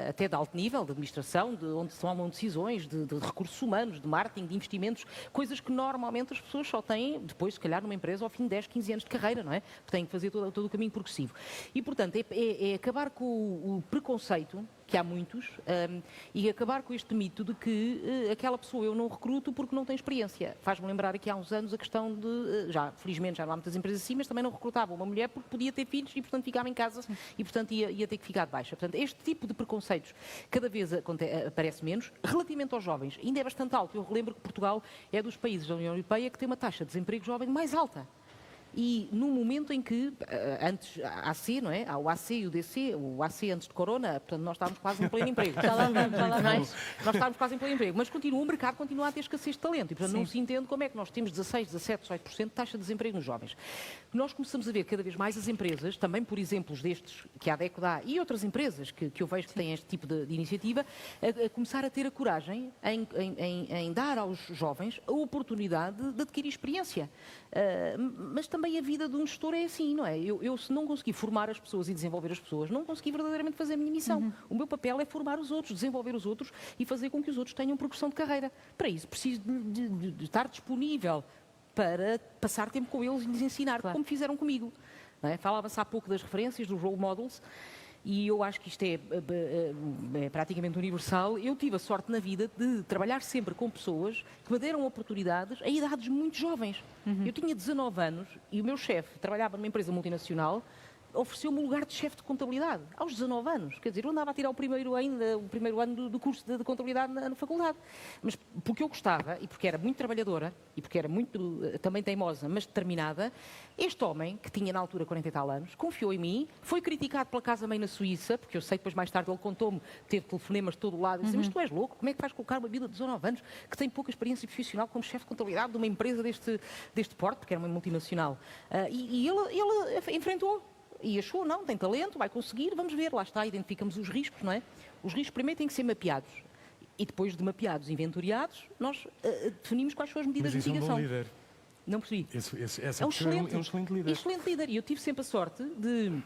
até de alto nível, de administração, onde se tomam decisões de recursos humanos, de marketing, de investimentos, coisas que normalmente as pessoas só têm depois, se calhar, numa empresa ao fim de 10, 15 anos de carreira, não é? Porque têm que fazer todo o caminho progressivo. E, portanto, é acabar com o preconceito, que há muitos, e acabar com este mito de que aquela pessoa eu não recruto porque não tem experiência. Faz-me lembrar aqui há uns anos a questão de, felizmente já não há muitas empresas assim, mas também não recrutavam uma mulher porque podia ter filhos e, portanto, ficava em casa e, portanto, ia ter que ficar de baixa. Portanto, este tipo de preconceitos cada vez aparece menos. Relativamente aos jovens, ainda é bastante alto. Eu relembro que Portugal é dos países da União Europeia que tem uma taxa de desemprego jovem mais alta. E no momento em que, antes, a AC, não é? Há o AC e o DC, o AC antes de Corona, portanto, nós estávamos quase em pleno emprego. Já lá vamos. Nós estávamos quase em pleno emprego, mas o mercado continua a ter escassez de talento e, portanto, não se entende como é que nós temos 16, 17, 18% de taxa de desemprego nos jovens. Nós começamos a ver cada vez mais as empresas, também por exemplos destes que a ADECO dá e outras empresas que eu vejo que têm este tipo de iniciativa, a começar a ter a coragem em dar aos jovens a oportunidade de adquirir experiência. Mas também a vida de um gestor é assim, não é? Eu se não conseguir formar as pessoas e desenvolver as pessoas, não consegui verdadeiramente fazer a minha missão. O meu papel é formar os outros, desenvolver os outros e fazer com que os outros tenham progressão de carreira. Para isso preciso de estar disponível para passar tempo com eles e lhes ensinar, como fizeram comigo. Não é? Falava-se há pouco das referências, dos role models, e eu acho que isto é praticamente universal. Eu tive a sorte na vida de trabalhar sempre com pessoas que me deram oportunidades a idades muito jovens. Eu tinha 19 anos e o meu chefe trabalhava numa empresa multinacional ofereceu-me o lugar de chefe de contabilidade, aos 19 anos. Quer dizer, eu andava a tirar o primeiro ano do curso de contabilidade na faculdade. Mas porque eu gostava, e porque era muito trabalhadora, e porque era muito também teimosa, mas determinada, este homem, que tinha na altura 40 e tal anos, confiou em mim, foi criticado pela casa-mãe na Suíça, porque eu sei que depois mais tarde ele contou-me, teve telefonemas de todo o lado, e disse, mas tu és louco, como é que vais colocar uma vida de 19 anos, que tem pouca experiência profissional como chefe de contabilidade de uma empresa deste porte, porque era uma multinacional. E ele enfrentou. E achou, não, tem talento, vai conseguir, vamos ver, lá está, identificamos os riscos, não é? Os riscos primeiro têm que ser mapeados. E depois de mapeados, inventoriados, nós definimos quais são as medidas Mas de isso é um mitigação. bom líder. Não percebi. Essa pessoa é um excelente líder. Excelente líder. E eu tive sempre a sorte de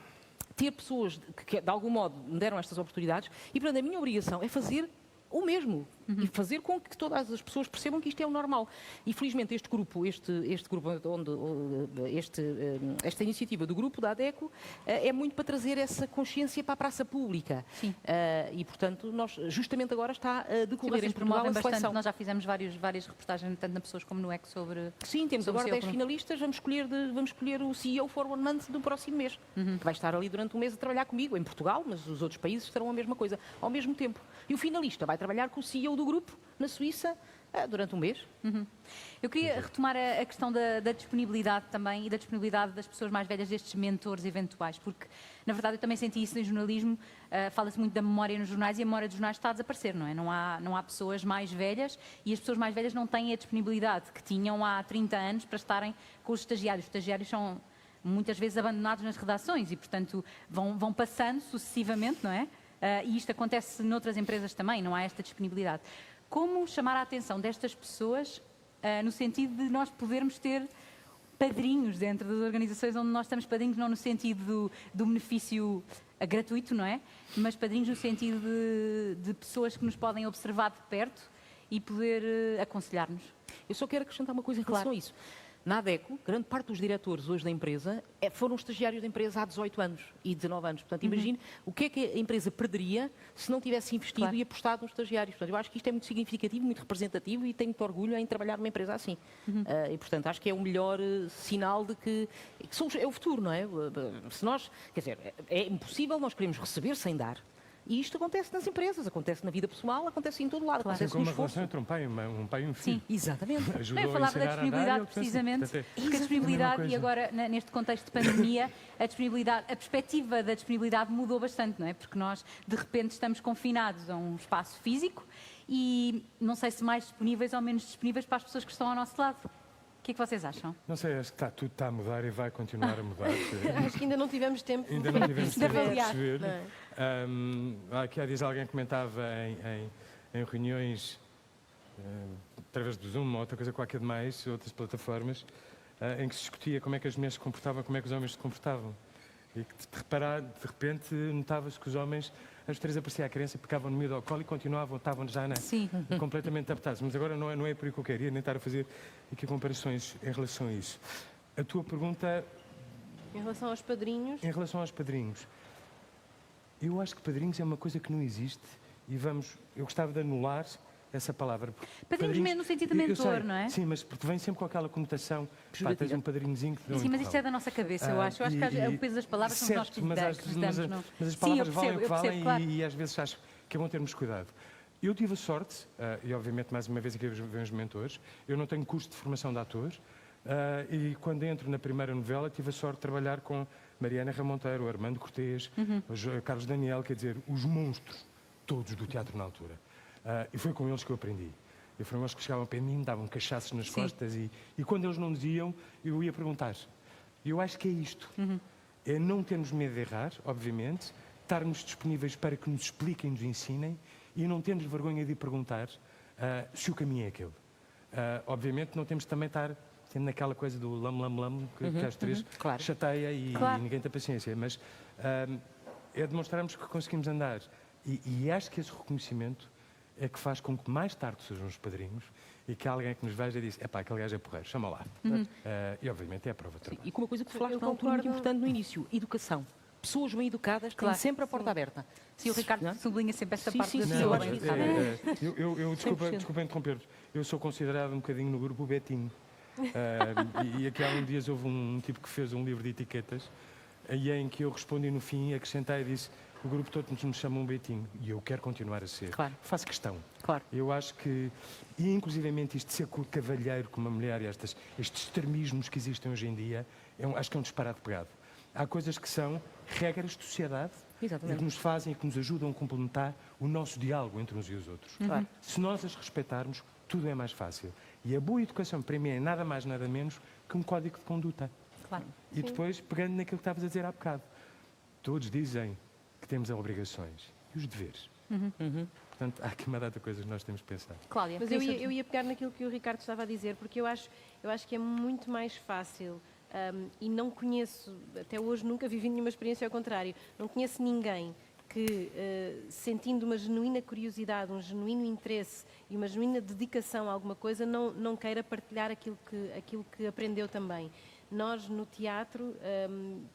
ter pessoas que de algum modo me deram estas oportunidades e, portanto, a minha obrigação é fazer o mesmo e fazer com que todas as pessoas percebam que isto é o normal. E felizmente este grupo, esta iniciativa do grupo da ADECO é muito para trazer essa consciência para a praça pública. Sim. E portanto, nós justamente agora está a Sim, decorrer em vocês Portugal promovem a bastante. seleção. Nós já fizemos várias reportagens, tanto na Pessoas como no EC, sobre... Sim, temos sobre agora o 10 seu- finalistas, vamos escolher o CEO for One Month do próximo mês, que vai estar ali durante um mês a trabalhar comigo, em Portugal, mas os outros países estarão a mesma coisa, ao mesmo tempo. E o finalista vai trabalhar com o CEO do grupo, na Suíça, durante um mês. Eu queria retomar a questão da disponibilidade também e da disponibilidade das pessoas mais velhas, destes mentores eventuais, porque, na verdade, eu também senti isso no jornalismo. Fala-se muito da memória nos jornais e a memória dos jornais está a desaparecer, não é? Não há pessoas mais velhas e as pessoas mais velhas não têm a disponibilidade que tinham há 30 anos para estarem com os estagiários. Os estagiários são muitas vezes abandonados nas redações e, portanto, vão passando sucessivamente, não é? E isto acontece noutras empresas também, não há esta disponibilidade. Como chamar a atenção destas pessoas no sentido de nós podermos ter padrinhos dentro das organizações onde nós estamos padrinhos, não no sentido do benefício gratuito, não é? Mas padrinhos no sentido de pessoas que nos podem observar de perto e poder aconselhar-nos. Eu só quero acrescentar uma coisa em relação a isso. Na ADECO, grande parte dos diretores hoje da empresa foram estagiários da empresa há 18 anos e 19 anos. Portanto, imagine o que é que a empresa perderia se não tivesse investido e apostado nos estagiários. Portanto, eu acho que isto é muito significativo, muito representativo e tenho muito orgulho em trabalhar numa empresa assim. E, portanto, acho que é o melhor sinal de que é o futuro, não é? Se nós, quer dizer, é impossível nós queremos receber sem dar. E isto acontece nas empresas, acontece na vida pessoal, acontece em todo lado, Assim acontece como no uma esforço. relação entre um pai e um filho. Sim. Exatamente. Ajudou Eu a falava ensinar da a andar, disponibilidade, ele pensa, precisamente, portanto, porque a disponibilidade, coisa. e agora neste contexto de pandemia, a perspectiva da disponibilidade mudou bastante, não é? Porque nós, de repente, estamos confinados a um espaço físico e não sei se mais disponíveis ou menos disponíveis para as pessoas que estão ao nosso lado. O que é que vocês acham? Não sei, acho que tudo está a mudar e vai continuar a mudar. Acho que ainda não tivemos tempo Ainda não tivemos De tempo de avaliar. perceber. Não é? Aqui há dias alguém comentava em reuniões, através do Zoom ou outra coisa qualquer demais, outras plataformas, em que se discutia como é que as mulheres se comportavam, como é que os homens se comportavam. E que de repente notava-se que os homens, às três aparecia a criança, pegavam no meio do colo e continuavam, estavam já Sim. completamente adaptados. Mas agora não é por aí que eu queria nem estar a fazer aqui comparações em relação a isso. A tua pergunta Em relação aos padrinhos, em relação aos padrinhos, eu acho que padrinhos é uma coisa que não existe e eu gostava de anular essa palavra. porque Padrinhos mesmo no sentido de eu mentor, sei, não é? Sim, mas porque vem sempre com aquela conotação, pá, Pejorativa. tens um padrinhozinho que te dá um Sim, mas isto é empurrão. da nossa cabeça, eu acho. Eu acho que o peso das palavras são nós que Certo, lhes mas damos, não? mas as Sim, palavras eu valem o que percebo, valem claro. e às vezes acho que é bom termos cuidado. Eu tive a sorte, e obviamente mais uma vez aqui vêm os mentores, eu não tenho curso de formação de ator, e quando entro na primeira novela tive a sorte de trabalhar com Mariana Ramonteiro, Armando Cortês, o Carlos Daniel, quer dizer, os monstros todos do teatro na altura. E foi com eles que eu aprendi. E foram eles que chegavam para mim, davam cachaços nas costas e quando eles não diziam, eu ia perguntar. E eu acho que é isto. É não termos medo de errar, obviamente, estarmos disponíveis para que nos expliquem, nos ensinem e não termos vergonha de perguntar se o caminho é aquele. Obviamente não temos também estar tendo naquela coisa do lam que às três claro. chateia e Claro. ninguém tem paciência, mas é demonstrarmos que conseguimos andar e acho que esse reconhecimento é que faz com que mais tarde surjam os padrinhos e que alguém que nos veja diz, epá, aquele gajo é porreiro, chama lá. E obviamente é a prova de trabalho. E com uma coisa que tu falaste Eu na altura muito concordo. importante no início, educação. Pessoas bem educadas têm Claro. sempre a porta aberta. Sim, o Ricardo Não? sublinha sempre esta Sim, parte sim, da sim, pessoa eu acho bem que educada. Eu desculpa 100%. interromper-te, eu sou considerado um bocadinho no grupo Betinho. E aqui há uns dias houve um tipo que fez um livro de etiquetas e em que eu respondi no fim e acrescentei e disse: o grupo todo nos chama um Betinho e eu quero continuar a ser. Claro. Faço questão. Claro. Eu acho que, e inclusivamente isto de ser cavalheiro com uma mulher e estes extremismos que existem hoje em dia, acho que é um disparate pegado. Há coisas que são regras de sociedade e Exatamente. que nos fazem e que nos ajudam a complementar o nosso diálogo entre uns e os outros. Claro. Se nós as respeitarmos, tudo é mais fácil. E a boa educação, para mim, é nada mais, nada menos que um código de conduta. Claro. E depois, pegando naquilo que estavas a dizer há bocado, todos dizem que temos as obrigações e os deveres. Portanto, há aqui uma data de coisas que nós temos que pensar. Cláudia, Mas eu ia pegar naquilo que o Ricardo estava a dizer, porque eu acho que é muito mais fácil, e não conheço, até hoje nunca vivi nenhuma experiência ao contrário, não conheço ninguém que, sentindo uma genuína curiosidade, um genuíno interesse e uma genuína dedicação a alguma coisa, não queira partilhar aquilo que aprendeu também. Nós, no teatro,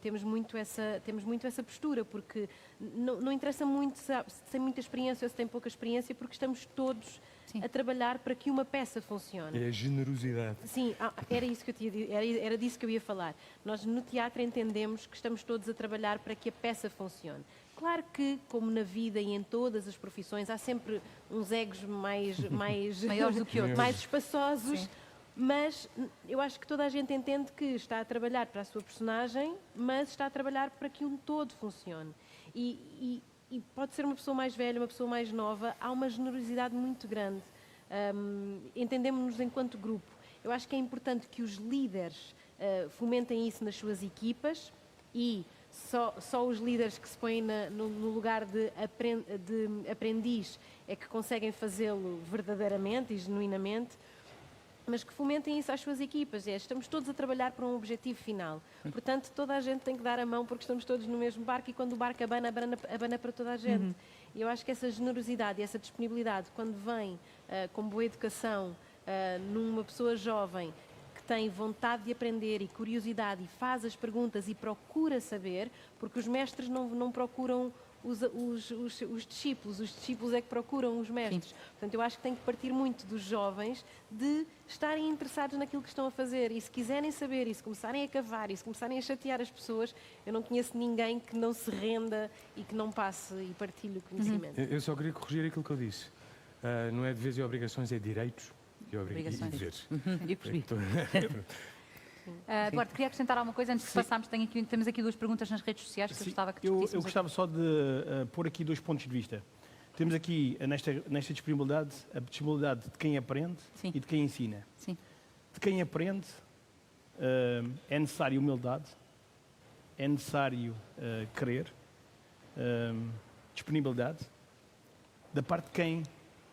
temos muito essa postura, porque não interessa muito se tem muita experiência ou se tem pouca experiência, porque estamos todos Sim. a trabalhar para que uma peça funcione. É a generosidade. Sim, era disso que eu ia falar. Nós, no teatro, entendemos que estamos todos a trabalhar para que a peça funcione. Claro que, como na vida e em todas as profissões, há sempre uns egos mais Maiores do que outros. mais espaçosos, Sim. mas eu acho que toda a gente entende que está a trabalhar para a sua personagem, mas está a trabalhar para que um todo funcione. E pode ser uma pessoa mais velha, uma pessoa mais nova, há uma generosidade muito grande. Entendemos-nos enquanto grupo. Eu acho que é importante que os líderes fomentem isso nas suas equipas e só os líderes que se põem no lugar de aprendiz é que conseguem fazê-lo verdadeiramente e genuinamente, mas que fomentem isso às suas equipas. Estamos todos a trabalhar para um objetivo final. Portanto, toda a gente tem que dar a mão porque estamos todos no mesmo barco e quando o barco abana para toda a gente. E eu acho que essa generosidade e essa disponibilidade, quando vem com boa educação numa pessoa jovem que tem vontade de aprender e curiosidade e faz as perguntas e procura saber, porque os mestres não procuram os discípulos é que procuram os mestres. Portanto, eu acho que tem que partir muito dos jovens de estarem interessados naquilo que estão a fazer e se quiserem saber e se começarem a cavar e se começarem a chatear as pessoas, eu não conheço ninguém que não se renda e que não passe e partilhe o conhecimento. Eu só queria corrigir aquilo que eu disse. Não é deveres e obrigações, é direitos e Obrigações. deveres. E percebi. Eduardo, queria acrescentar alguma coisa antes de passarmos? Temos aqui duas perguntas nas redes sociais que eu gostava que eu discutíssemos. gostava só de pôr aqui 2 pontos de vista. Temos aqui, nesta disponibilidade, a disponibilidade de quem aprende Sim. e de quem ensina. Sim. De quem aprende é necessário humildade, é necessário querer, disponibilidade. Da parte de quem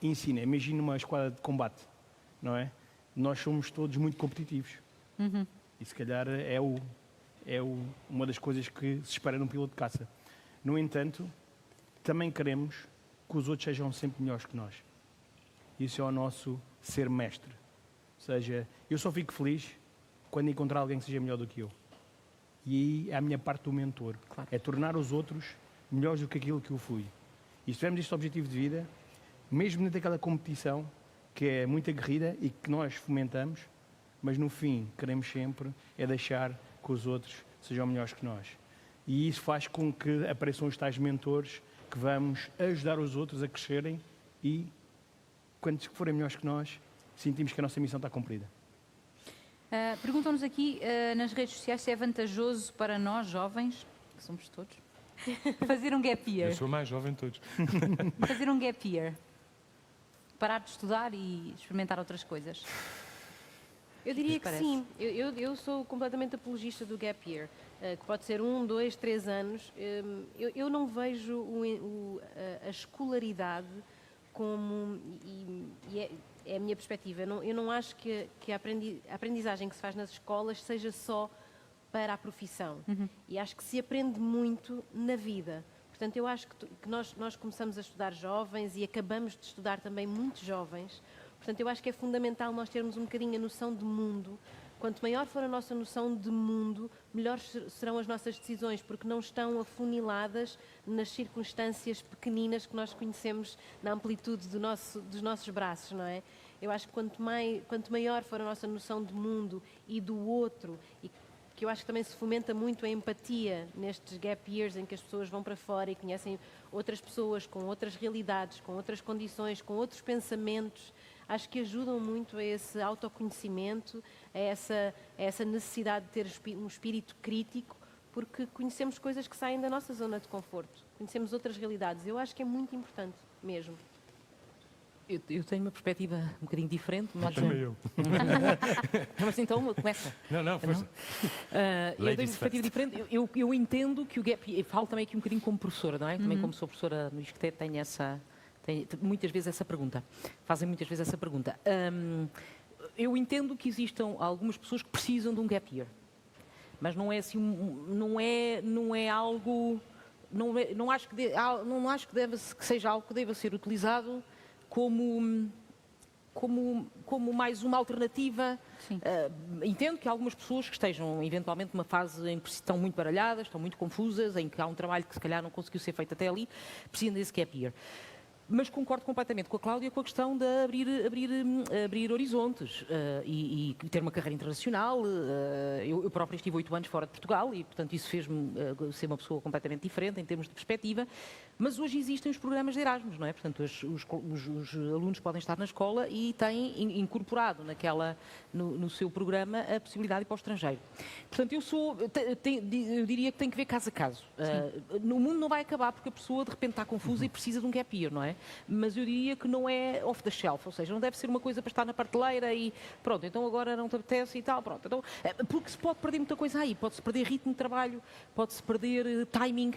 ensina, imagina uma esquadra de combate, não é? Nós somos todos muito competitivos. E se calhar uma das coisas que se espera num piloto de caça. No entanto, também queremos que os outros sejam sempre melhores que nós. Isso é o nosso ser mestre. Ou seja, eu só fico feliz quando encontrar alguém que seja melhor do que eu. E aí é a minha parte do mentor. Claro. É tornar os outros melhores do que aquilo que eu fui. E se tivermos este objetivo de vida, mesmo dentro daquela competição que é muito aguerrida e que nós fomentamos, mas no fim queremos sempre é deixar que os outros sejam melhores que nós. E isso faz com que apareçam os tais mentores que vamos ajudar os outros a crescerem e, quando forem melhores que nós, sentimos que a nossa missão está cumprida. Perguntam-nos aqui nas redes sociais se é vantajoso para nós, jovens, que somos todos, fazer um gap Eu year. sou mais jovem de todos. Fazer um gap year. Parar de estudar e experimentar outras coisas. Eu diria que que parece? sim. Eu sou completamente apologista do gap year, que pode ser 1, 2, 3 anos. Eu não vejo a escolaridade como... É a minha perspectiva. Eu não acho que a aprendizagem que se faz nas escolas seja só para a profissão. E acho que se aprende muito na vida. Portanto, eu acho que nós começamos a estudar jovens e acabamos de estudar também muito jovens. Portanto, eu acho que é fundamental nós termos um bocadinho a noção de mundo. Quanto maior for a nossa noção de mundo, melhores serão as nossas decisões, porque não estão afuniladas nas circunstâncias pequeninas que nós conhecemos na amplitude dos nossos braços, não é? Eu acho que quanto maior for a nossa noção de mundo e do outro, e que eu acho que também se fomenta muito a empatia nestes gap years em que as pessoas vão para fora e conhecem outras pessoas com outras realidades, com outras condições, com outros pensamentos. Acho que ajudam muito a esse autoconhecimento, a essa necessidade de ter um espírito crítico, porque conhecemos coisas que saem da nossa zona de conforto, conhecemos outras realidades. Eu acho que é muito importante mesmo. Eu tenho uma perspectiva um bocadinho diferente, mas... Também eu. Mas então, começa. Não, força. Eu tenho uma perspectiva diferente. Eu entendo que o gap... Eu falo também aqui um bocadinho como professora, não é? Também como sou professora no ISCTE, tenho muitas vezes essa pergunta. Fazem muitas vezes essa pergunta. Eu entendo que existam algumas pessoas que precisam de um gap year. Mas não é assim, não é algo... Não acho que seja algo que deva ser utilizado como mais uma alternativa. Entendo que há algumas pessoas que estejam eventualmente numa fase em que estão muito baralhadas, estão muito confusas, em que há um trabalho que se calhar não conseguiu ser feito até ali, precisam desse gap year. Mas concordo completamente com a Cláudia com a questão de abrir horizontes e ter uma carreira internacional. Eu própria estive 8 anos fora de Portugal e, portanto, isso fez-me ser uma pessoa completamente diferente em termos de perspectiva. Mas hoje existem os programas de Erasmus, não é? Portanto, os alunos podem estar na escola e têm incorporado no seu programa a possibilidade de ir para o estrangeiro. Portanto, eu diria que tem que ver caso a caso. No mundo não vai acabar porque a pessoa de repente está confusa e precisa de um gap year, não é? Mas eu diria que não é off the shelf, ou seja, não deve ser uma coisa para estar na prateleira e pronto, então agora não te apetece e tal, pronto. Então, porque se pode perder muita coisa aí, pode-se perder ritmo de trabalho, pode-se perder timing,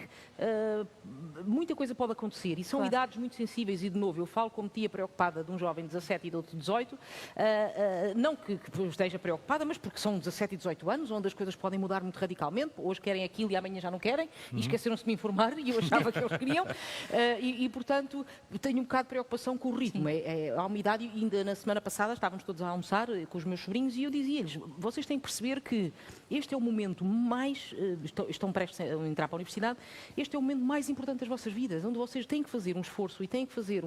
muita coisa pode acontecer e são idades muito sensíveis e, de novo, eu falo como tia preocupada de um jovem de 17 e de outro de 18, não que esteja preocupada, mas porque são 17 e 18 anos, onde as coisas podem mudar muito radicalmente, hoje querem aquilo e amanhã já não querem, e esqueceram-se de me informar e eu achava que eles queriam, e portanto tenho um bocado de preocupação com o ritmo. Há uma idade, ainda na semana passada estávamos todos a almoçar com os meus sobrinhos e eu dizia-lhes, vocês têm que perceber que este é o momento mais, estão prestes a entrar para a universidade, este é o momento mais importante das vossas vidas, onde vocês têm que fazer um esforço e têm que fazer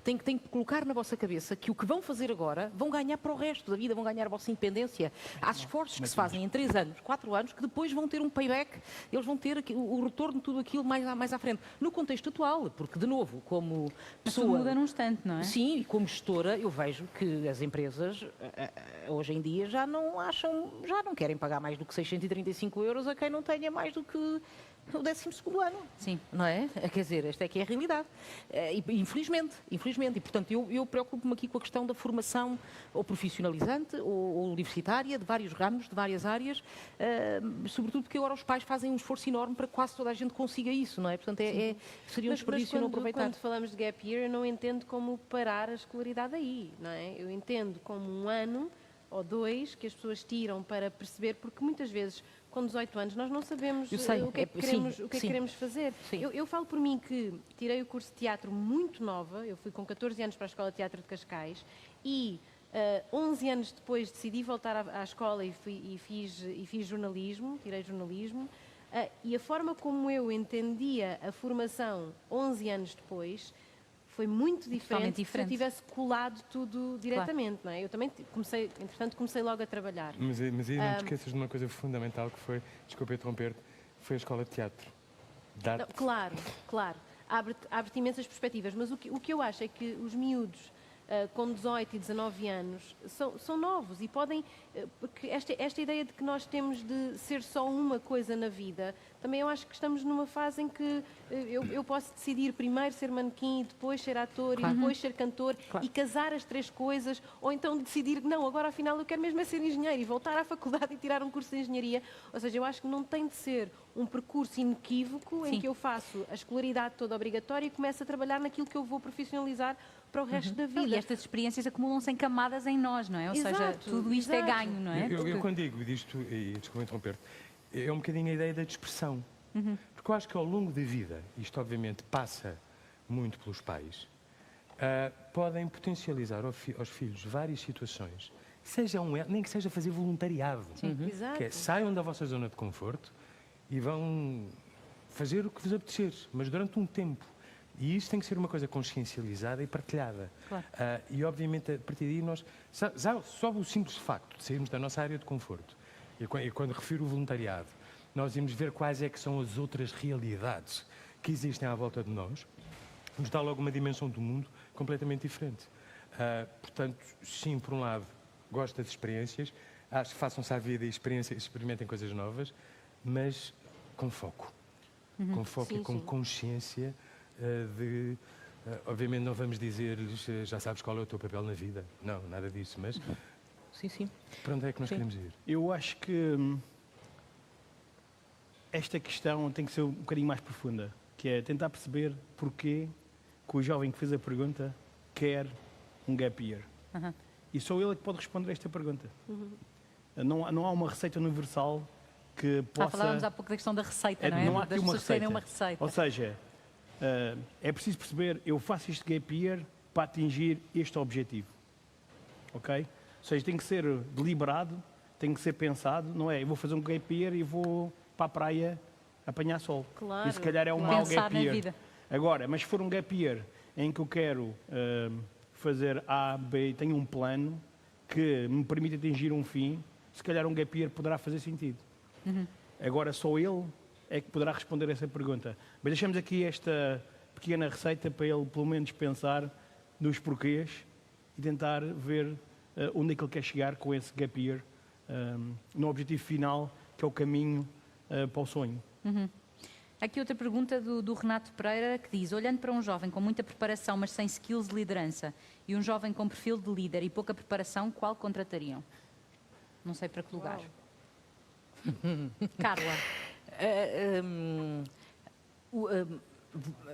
tem que colocar na vossa cabeça que o que vão fazer agora vão ganhar para o resto da vida, vão ganhar a vossa independência. Há esforços que se fazem em 3 anos, 4 anos, que depois vão ter um payback, eles vão ter o retorno de tudo aquilo mais à frente. No contexto atual, porque, de novo, como pessoa... Tudo muda num instante, não é? Sim, e como gestora, eu vejo que as empresas, hoje em dia, já não querem pagar mais do que 635 euros a quem não tenha mais do que o 12º ano. Sim. Não é? Quer dizer, esta é que é a realidade. Infelizmente. E, portanto, eu preocupo-me aqui com a questão da formação ou profissionalizante ou universitária, de vários ramos, de várias áreas, sobretudo porque agora os pais fazem um esforço enorme para que quase toda a gente consiga isso, não é? Portanto, seria um desperdício não aproveitar. Quando falamos de gap year, eu não entendo como parar a escolaridade aí, não é? Eu entendo como 1 ano ou 2 que as pessoas tiram para perceber, porque muitas vezes com 18 anos nós não sabemos o que é que queremos fazer. Eu falo por mim que tirei o curso de teatro muito nova, eu fui com 14 anos para a Escola de Teatro de Cascais e 11 anos depois decidi voltar à escola e fiz jornalismo, tirei jornalismo, e a forma como eu entendia a formação 11 anos depois foi muito diferente se eu tivesse colado tudo diretamente, não é? Eu também comecei logo a trabalhar. Mas aí não te esqueças de uma coisa fundamental que foi, desculpa interromper-te, foi a escola de teatro. Não, claro. Abre-te imensas perspectivas, mas o que eu acho é que os miúdos com 18 e 19 anos são novos e podem... Porque esta ideia de que nós temos de ser só uma coisa na vida, também eu acho que estamos numa fase em que eu posso decidir primeiro ser manequim, depois ser ator e depois ser cantor e casar as 3 coisas, ou então decidir que não, agora afinal eu quero mesmo é ser engenheiro e voltar à faculdade e tirar um curso de engenharia. Ou seja, eu acho que não tem de ser um percurso inequívoco em que eu faço a escolaridade toda obrigatória e começo a trabalhar naquilo que eu vou profissionalizar para o resto da vida. E estas experiências acumulam-se em camadas em nós, não é? Ou seja, tudo isto é ganho, não é? Eu quando digo disto, e desculpa interromper-te, é um bocadinho a ideia da dispersão. Porque eu acho que ao longo da vida, isto obviamente passa muito pelos pais, podem potencializar aos filhos várias situações, nem que seja fazer voluntariado. Exato. Que é, saiam da vossa zona de conforto e vão fazer o que vos apetecer, mas durante um tempo. E isso tem que ser uma coisa consciencializada e partilhada. Claro. E obviamente a partir daí nós... Só o simples facto de sairmos da nossa área de conforto e quando refiro o voluntariado, nós íamos ver quais é que são as outras realidades que existem à volta de nós, nos dá logo uma dimensão do mundo completamente diferente. Portanto, sim, por um lado, gosto das experiências, acho que façam-se à vida e experimentem coisas novas, mas com foco. Com foco Sim, e com sim. consciência obviamente não vamos dizer-lhes já sabes qual é o teu papel na vida. Não, nada disso, mas Sim, sim. para onde é que nós Sim. queremos ir? Eu acho que esta questão tem que ser um bocadinho mais profunda, que é tentar perceber porquê que o jovem que fez a pergunta quer um gap year. Aham. E só ele é que pode responder a esta pergunta. Não há uma receita universal que possa... Falávamos há pouco da questão da receita, É, não é? não há aqui Das uma pessoas terem receita. uma receita. Ou seja, é preciso perceber, eu faço este gap year para atingir este objetivo. Ok? Ou seja, tem que ser deliberado, tem que ser pensado, não é? Eu vou fazer um gap year e vou para a praia apanhar sol. Claro, E se calhar é um mau Pensar gap na year. vida. Agora, mas se for um gap year em que eu quero fazer A, B, tenho um plano que me permite atingir um fim, se calhar um gap year poderá fazer sentido. Agora, só ele é que poderá responder essa pergunta. Mas deixamos aqui esta pequena receita para ele, pelo menos, pensar nos porquês e tentar ver onde é que ele quer chegar com esse gap year, no objetivo final, que é o caminho para o sonho. Aqui outra pergunta do Renato Pereira, que diz: olhando para um jovem com muita preparação, mas sem skills de liderança, e um jovem com perfil de líder e pouca preparação, qual contratariam? Não sei para que lugar. Carla.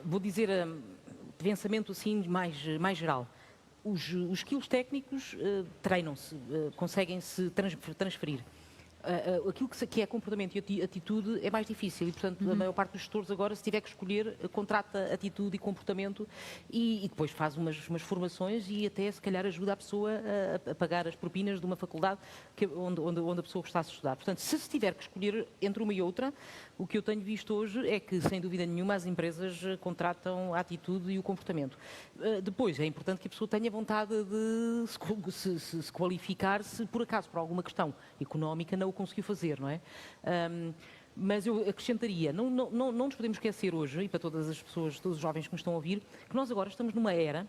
Vou dizer pensamento assim mais geral. Os skills técnicos treinam-se, conseguem-se transferir. Aquilo que é comportamento e atitude é mais difícil e, portanto, a maior parte dos gestores agora, se tiver que escolher, contrata atitude e comportamento e depois faz umas formações e até, se calhar, ajuda a pessoa a pagar as propinas de uma faculdade onde a pessoa gostasse de estudar. Portanto, se tiver que escolher entre uma e outra, o que eu tenho visto hoje é que, sem dúvida nenhuma, as empresas contratam a atitude e o comportamento. Depois, é importante que a pessoa tenha vontade de se qualificar se, por acaso, por alguma questão económica, não o conseguiu fazer, não é? Mas eu acrescentaria, não nos podemos esquecer hoje, e para todas as pessoas, todos os jovens que nos estão a ouvir, que nós agora estamos numa era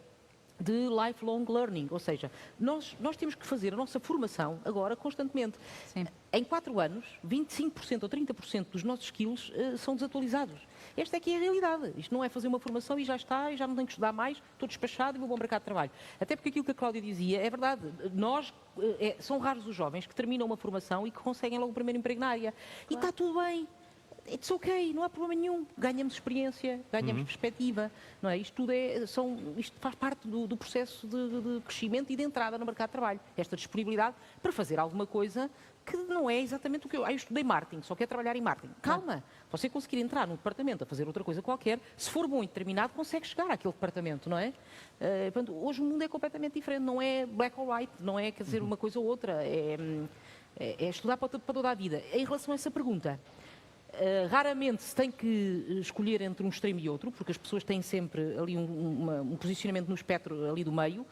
de lifelong learning, ou seja, nós temos que fazer a nossa formação agora constantemente. Sim. Em 4 anos, 25% ou 30% dos nossos skills são desatualizados. Esta é que é a realidade. Isto não é fazer uma formação e já está, e já não tenho que estudar mais, estou despachado e vou para o mercado de trabalho. Até porque aquilo que a Cláudia dizia é verdade. São raros os jovens que terminam uma formação e que conseguem logo o primeiro emprego na área. E está tudo bem. It's ok, não há problema nenhum. Ganhamos experiência, ganhamos perspectiva. Não é? Isto faz parte do processo de crescimento e de entrada no mercado de trabalho. Esta disponibilidade para fazer alguma coisa que não é exatamente o que eu estudei marketing, só quero trabalhar em marketing. Calma, você conseguir entrar num departamento a fazer outra coisa qualquer, se for bom e determinado, consegue chegar àquele departamento, não é? Portanto, hoje o mundo é completamente diferente, não é black or white, não é, quer dizer, uma coisa ou outra, é estudar para toda a vida. Em relação a essa pergunta, raramente se tem que escolher entre um extremo e outro, porque as pessoas têm sempre ali um posicionamento no espectro ali do meio,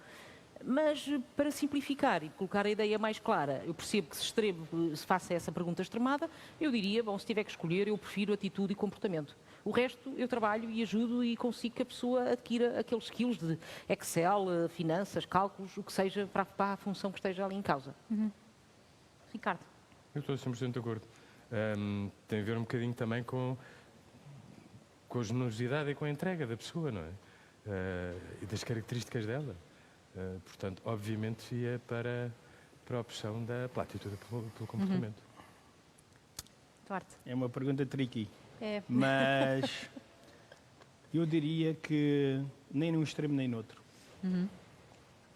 mas para simplificar e colocar a ideia mais clara, eu percebo que se faça essa pergunta extremada, eu diria, bom, se tiver que escolher, eu prefiro atitude e comportamento. O resto eu trabalho e ajudo e consigo que a pessoa adquira aqueles skills de Excel, finanças, cálculos, o que seja para a função que esteja ali em causa. Ricardo. Eu estou 100% de acordo. Tem a ver um bocadinho também com a generosidade e com a entrega da pessoa, não é? E das características dela. Portanto, obviamente, ia para a opção pela atitude pelo comportamento. Duarte. É uma pergunta tricky, É. mas eu diria que nem num extremo nem no outro.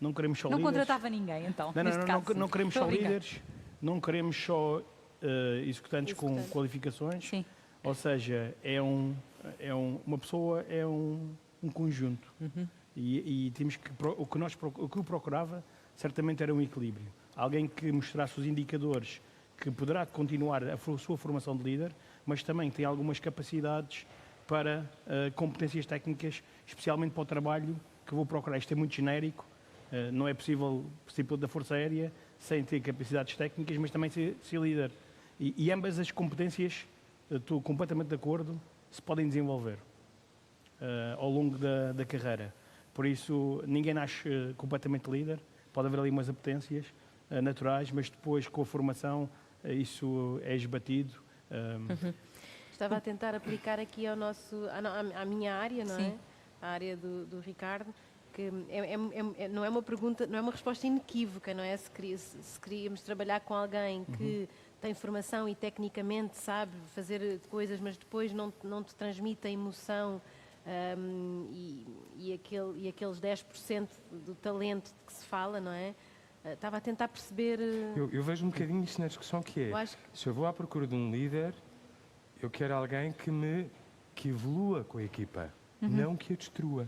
Não queremos só Não líderes. contratava ninguém, então, Não, neste caso. não queremos Estou só a brincar. líderes, não queremos só executantes com Executante. qualificações. Sim. Ou seja, uma pessoa é um conjunto. E temos que o que eu procurava certamente era um equilíbrio. Alguém que mostrasse os indicadores que poderá continuar a sua formação de líder, mas também tem algumas capacidades para competências técnicas, especialmente para o trabalho que vou procurar. Isto é muito genérico, não é possível participar da Força Aérea sem ter capacidades técnicas, mas também ser líder. E ambas as competências, estou completamente de acordo, se podem desenvolver ao longo da carreira. Por isso, ninguém nasce completamente líder, pode haver ali umas apetências naturais, mas depois, com a formação, isso é esbatido. Estava a tentar aplicar aqui à minha área, não Sim. é? A área do Ricardo, que não é uma pergunta, não é uma resposta inequívoca, não é? Se queríamos trabalhar com alguém que tem formação e tecnicamente sabe fazer coisas, mas depois não te transmite a emoção e aqueles 10% do talento de que se fala, não é? Estava a tentar perceber. Eu vejo um bocadinho isto na discussão que é, Eu acho se eu vou à procura de um líder, eu quero alguém que evolua com a equipa, não que a destrua,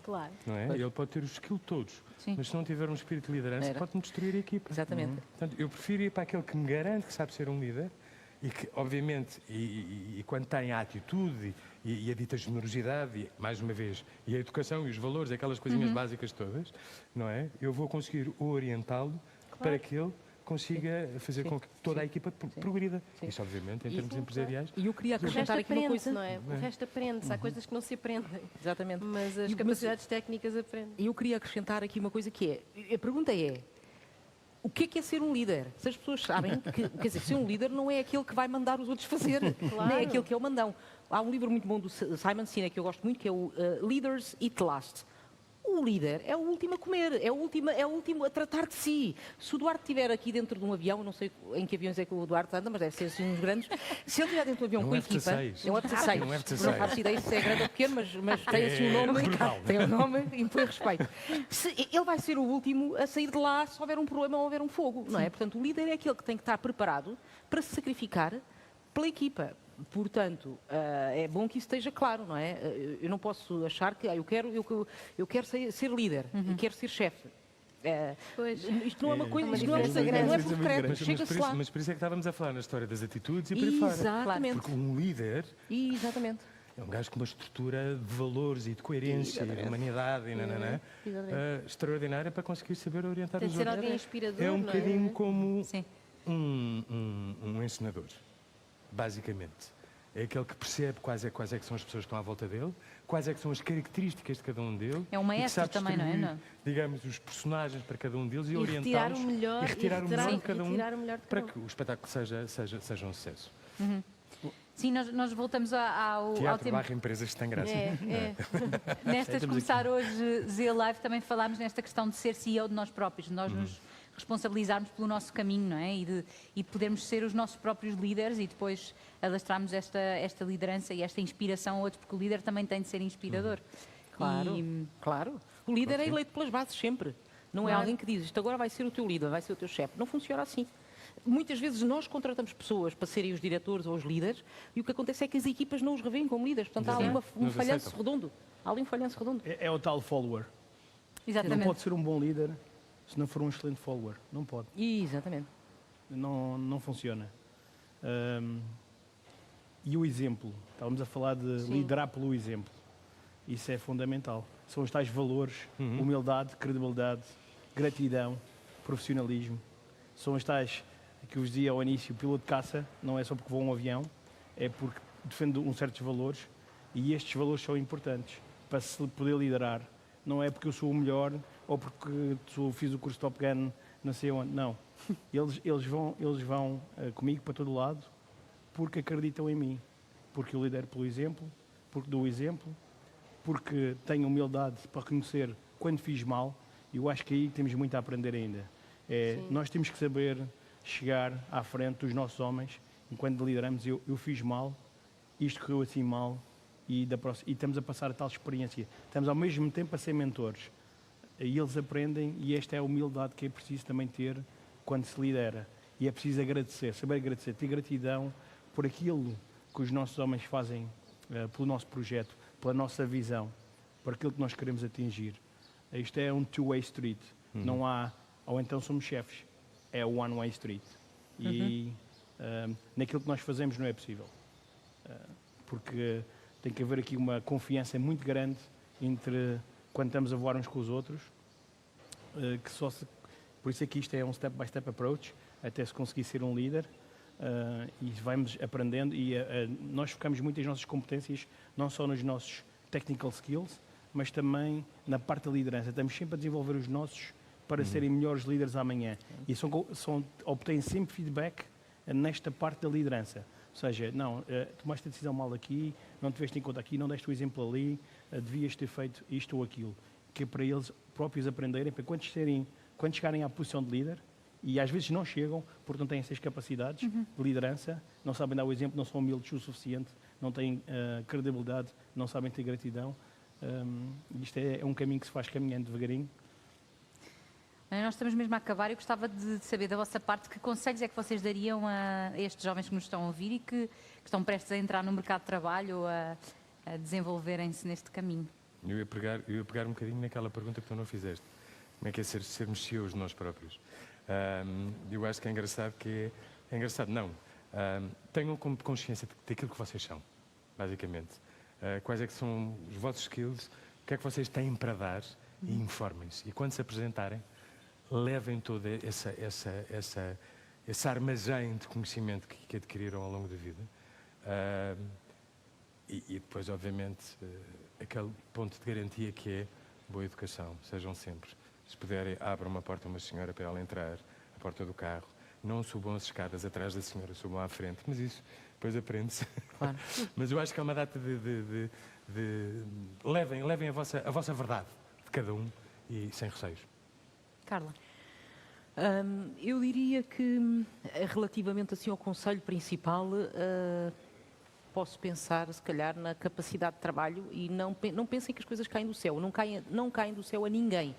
Claro. não é? Ele pode ter os skills todos, Sim. mas se não tiver um espírito de liderança, pode-me destruir a equipa. Exatamente. Portanto, eu prefiro ir para aquele que me garante que sabe ser um líder e que, obviamente, e quando tem a atitude e a dita generosidade, e, mais uma vez, e a educação e os valores, aquelas coisinhas básicas todas, não é? Eu vou conseguir orientá-lo para que ele consiga fazer com que toda a equipa progrida. Isso, obviamente, em termos empresariais. E eu queria O resto acrescentar aqui uma aprende-se, coisa. não é? O resto aprende-se. Há coisas que não se aprendem, Exatamente. mas as E- capacidades técnicas aprendem. E eu queria acrescentar aqui uma coisa que é, a pergunta é, o que é ser um líder? Se as pessoas sabem que, quer dizer, ser um líder não é aquele que vai mandar os outros fazer, nem é aquele que é o mandão. Há um livro muito bom do Simon Sinek que eu gosto muito, que é o Leaders Eat Last. O líder é o último a comer, é o último a tratar de si. Se o Duarte estiver aqui dentro de um avião, eu não sei em que aviões é que o Duarte anda, mas deve ser assim uns grandes. Se ele estiver dentro de um avião É um com a equipa, F-16. é um F-16. É um F-16. Não faço ideia se é grande ou pequeno, mas tem assim um nome. brutal. Tem um nome e impõe respeito. Ele vai ser o último a sair de lá se houver um problema ou houver um fogo, não é? Portanto, o líder é aquele que tem que estar preparado para se sacrificar pela equipa. Portanto, é bom que isso esteja claro, não é? Eu não posso achar que eu quero ser líder e quero ser chefe. Pois. Isto não é uma coisa, uma isto não é diferença grande. por concreto, Mas, chega-se lá. mas por isso é que estávamos a falar na história das atitudes e por aí fora. Exatamente. Porque um líder Exatamente. é um gajo com uma estrutura de valores e de coerência e de humanidade e nananã, extraordinária para conseguir saber orientar Tem de os ser outros. alguém inspirador, É um não é? bocadinho como Sim. um ensinador, basicamente. É aquele que percebe quais é que são as pessoas que estão à volta dele, quais é que são as características de cada um deles. É um e que maestro sabe também, não é? distribuir, Não. digamos, os personagens para cada um deles e, E retirar orientá-los o melhor e retirar o melhor de cada um retirar o melhor de para cada um. que o espetáculo seja um sucesso. Sim, nós voltamos ao Teatro tema. barra empresas que têm graça. Nestas Começar Hoje Z Live também falámos nesta questão de ser CEO de nós próprios, de nós nos responsabilizarmos pelo nosso caminho, não é? E de podermos ser os nossos próprios líderes e depois alastrarmos esta liderança e esta inspiração a outros, porque o líder também tem de ser inspirador. Claro, E, claro. O líder é eleito pelas bases sempre. Não é Claro. alguém que diz, isto agora vai ser o teu líder, vai ser o teu chefe. Não funciona assim. Muitas vezes nós contratamos pessoas para serem os diretores ou os líderes e o que acontece é que as equipas não os revêem como líderes. Portanto, há ali um Nos falhanço aceitam. redondo. Há ali um falhanço redondo. É o tal follower. Não exatamente. pode ser um bom líder se não for um excelente follower. Não pode. Exatamente. Não funciona. E o exemplo. Estávamos a falar de Sim. liderar pelo exemplo. Isso é fundamental. São os tais valores, humildade, credibilidade, gratidão, profissionalismo. São os tais que eu vos dizia ao início, o piloto de caça não é só porque voa um avião, é porque defende uns certos valores e estes valores são importantes para se poder liderar. Não é porque eu sou o melhor ou porque fiz o curso Top Gun, não sei onde. Não. Eles vão comigo para todo lado porque acreditam em mim. Porque eu lidero pelo exemplo, porque dou o exemplo, porque tenho humildade para reconhecer quando fiz mal. E eu acho que aí temos muito a aprender ainda. Nós temos que saber chegar à frente dos nossos homens enquanto lideramos. Eu fiz mal, isto correu assim mal e estamos a passar a tal experiência. Estamos ao mesmo tempo a ser mentores. E eles aprendem e esta é a humildade que é preciso também ter quando se lidera. E é preciso agradecer, saber agradecer, ter gratidão por aquilo que os nossos homens fazem pelo nosso projeto, pela nossa visão, por aquilo que nós queremos atingir. Isto é um two-way street. Não há, ou então somos chefes. É o one-way street. E naquilo que nós fazemos não é possível. Porque tem que haver aqui uma confiança muito grande entre quando estamos a voar uns com os outros, por isso é que isto é um step-by-step approach, até se conseguir ser um líder, e vamos aprendendo e nós focamos muito as nossas competências, não só nos nossos technical skills, mas também na parte da liderança. Estamos sempre a desenvolver os nossos para serem melhores líderes amanhã. E obtêm sempre feedback nesta parte da liderança. Ou seja, não, tomaste a decisão mal aqui, não tiveste em conta aqui, não deste o exemplo ali, devias ter feito isto ou aquilo. Que é para eles próprios aprenderem, para quando chegarem à posição de líder, e às vezes não chegam, porque não têm essas capacidades de liderança, não sabem dar o exemplo, não são humildes o suficiente, não têm credibilidade, não sabem ter gratidão. Isto é um caminho que se faz caminhando devagarinho. Nós estamos mesmo a acabar. Eu gostava de saber da vossa parte que conselhos é que vocês dariam a estes jovens que nos estão a ouvir e que estão prestes a entrar no mercado de trabalho ou a desenvolverem-se neste caminho. Eu ia pegar um bocadinho naquela pergunta que tu não fizeste. Como é que é sermos CEOs de nós próprios? Eu acho que é engraçado É engraçado, não. Tenham consciência daquilo que vocês são, basicamente. Quais é que são os vossos skills, o que é que vocês têm para dar e informem-se. E quando se apresentarem, levem toda esse armazém de conhecimento que adquiriram ao longo da vida. E depois, obviamente, aquele ponto de garantia que é boa educação. Sejam sempre. Se puderem, abram uma porta a uma senhora para ela entrar, a porta do carro. Não subam as escadas atrás da senhora, subam à frente. Mas isso depois aprende-se. Claro. Mas eu acho que é uma data levem a vossa verdade de cada um e sem receios. Carla? Eu diria que, relativamente assim ao conselho principal, posso pensar, se calhar, na capacidade de trabalho e não pensem que as coisas caem do céu. Não caem do céu a ninguém.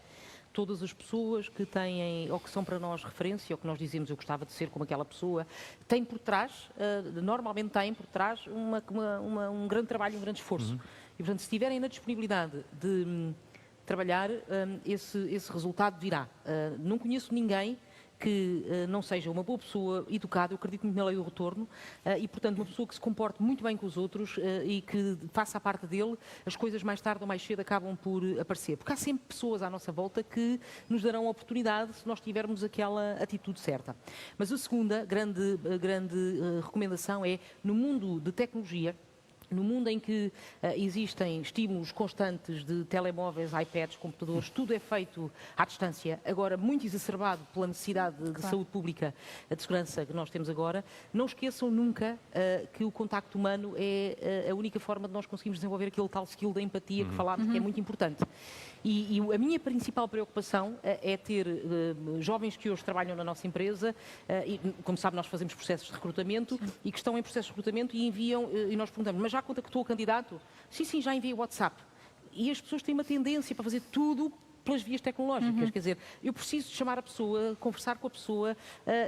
Todas as pessoas que têm, ou que são para nós referência, ou que nós dizemos eu gostava de ser como aquela pessoa, têm por trás, normalmente têm por trás, um grande trabalho, um grande esforço. E, portanto, se tiverem na disponibilidade de trabalhar, esse resultado virá. Não conheço ninguém que não seja uma boa pessoa, educada, eu acredito muito na lei do retorno, e, portanto, uma pessoa que se comporte muito bem com os outros e que faça a parte dele, as coisas mais tarde ou mais cedo acabam por aparecer. Porque há sempre pessoas à nossa volta que nos darão a oportunidade se nós tivermos aquela atitude certa. Mas a segunda grande recomendação é, no mundo de tecnologia, no mundo em que existem estímulos constantes de telemóveis, iPads, computadores, tudo é feito à distância, agora muito exacerbado pela necessidade de saúde pública, de segurança que nós temos agora, não esqueçam nunca que o contacto humano é a única forma de nós conseguirmos desenvolver aquele tal skill da empatia que falámos, que é muito importante. E a minha principal preocupação é ter jovens que hoje trabalham na nossa empresa, e, como sabe, nós fazemos processos de recrutamento, e que estão em processos de recrutamento e enviam, e nós perguntamos, mas já contactou o candidato? Sim, já enviei o WhatsApp. E as pessoas têm uma tendência para fazer tudo pelas vias tecnológicas, quer dizer, eu preciso de chamar a pessoa, conversar com a pessoa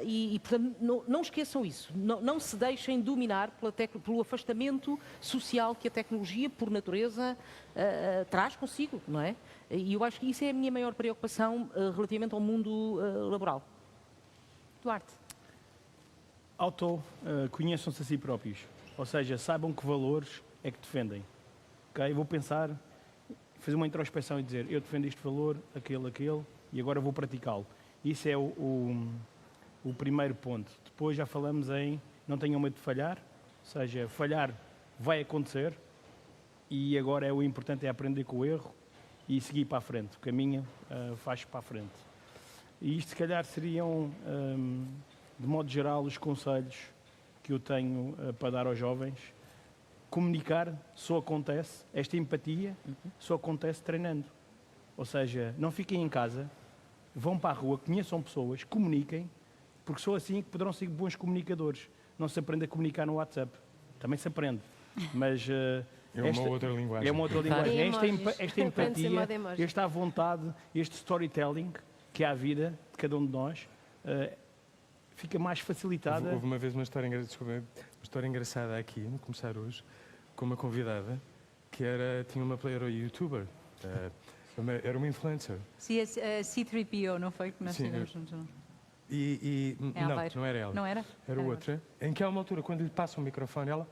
e portanto, não esqueçam isso, não se deixem dominar pelo afastamento social que a tecnologia, por natureza, traz consigo, não é? E eu acho que isso é a minha maior preocupação relativamente ao mundo laboral. Duarte? Conheçam-se a si próprios, ou seja, saibam que valores é que defendem. Okay? Eu vou pensar, fazer uma introspeção e dizer, eu defendo este valor, aquele, e agora vou praticá-lo. Isso é o primeiro ponto. Depois já falamos em não tenham medo de falhar, ou seja, falhar vai acontecer e agora o importante é aprender com o erro e seguir para a frente. O caminho faz para a frente. E isto, se calhar, seriam, de modo geral, os conselhos que eu tenho para dar aos jovens. Comunicar só acontece, esta empatia só acontece treinando. Ou seja, não fiquem em casa, vão para a rua, conheçam pessoas, comuniquem, porque só assim que poderão ser bons comunicadores. Não se aprende a comunicar no WhatsApp, também se aprende, mas uma outra linguagem. É uma outra linguagem. Esta empatia, emoji. esta vontade, este storytelling que há à vida de cada um de nós, fica mais facilitada. Houve uma vez uma história engraçada aqui, no Começar Hoje, com uma convidada que tinha uma youtuber, era uma influencer. C3PO, não foi? Que nós tivemos juntos. Não era ela. Não era? Era outra. Em que há uma altura, quando lhe passa o microfone, ela...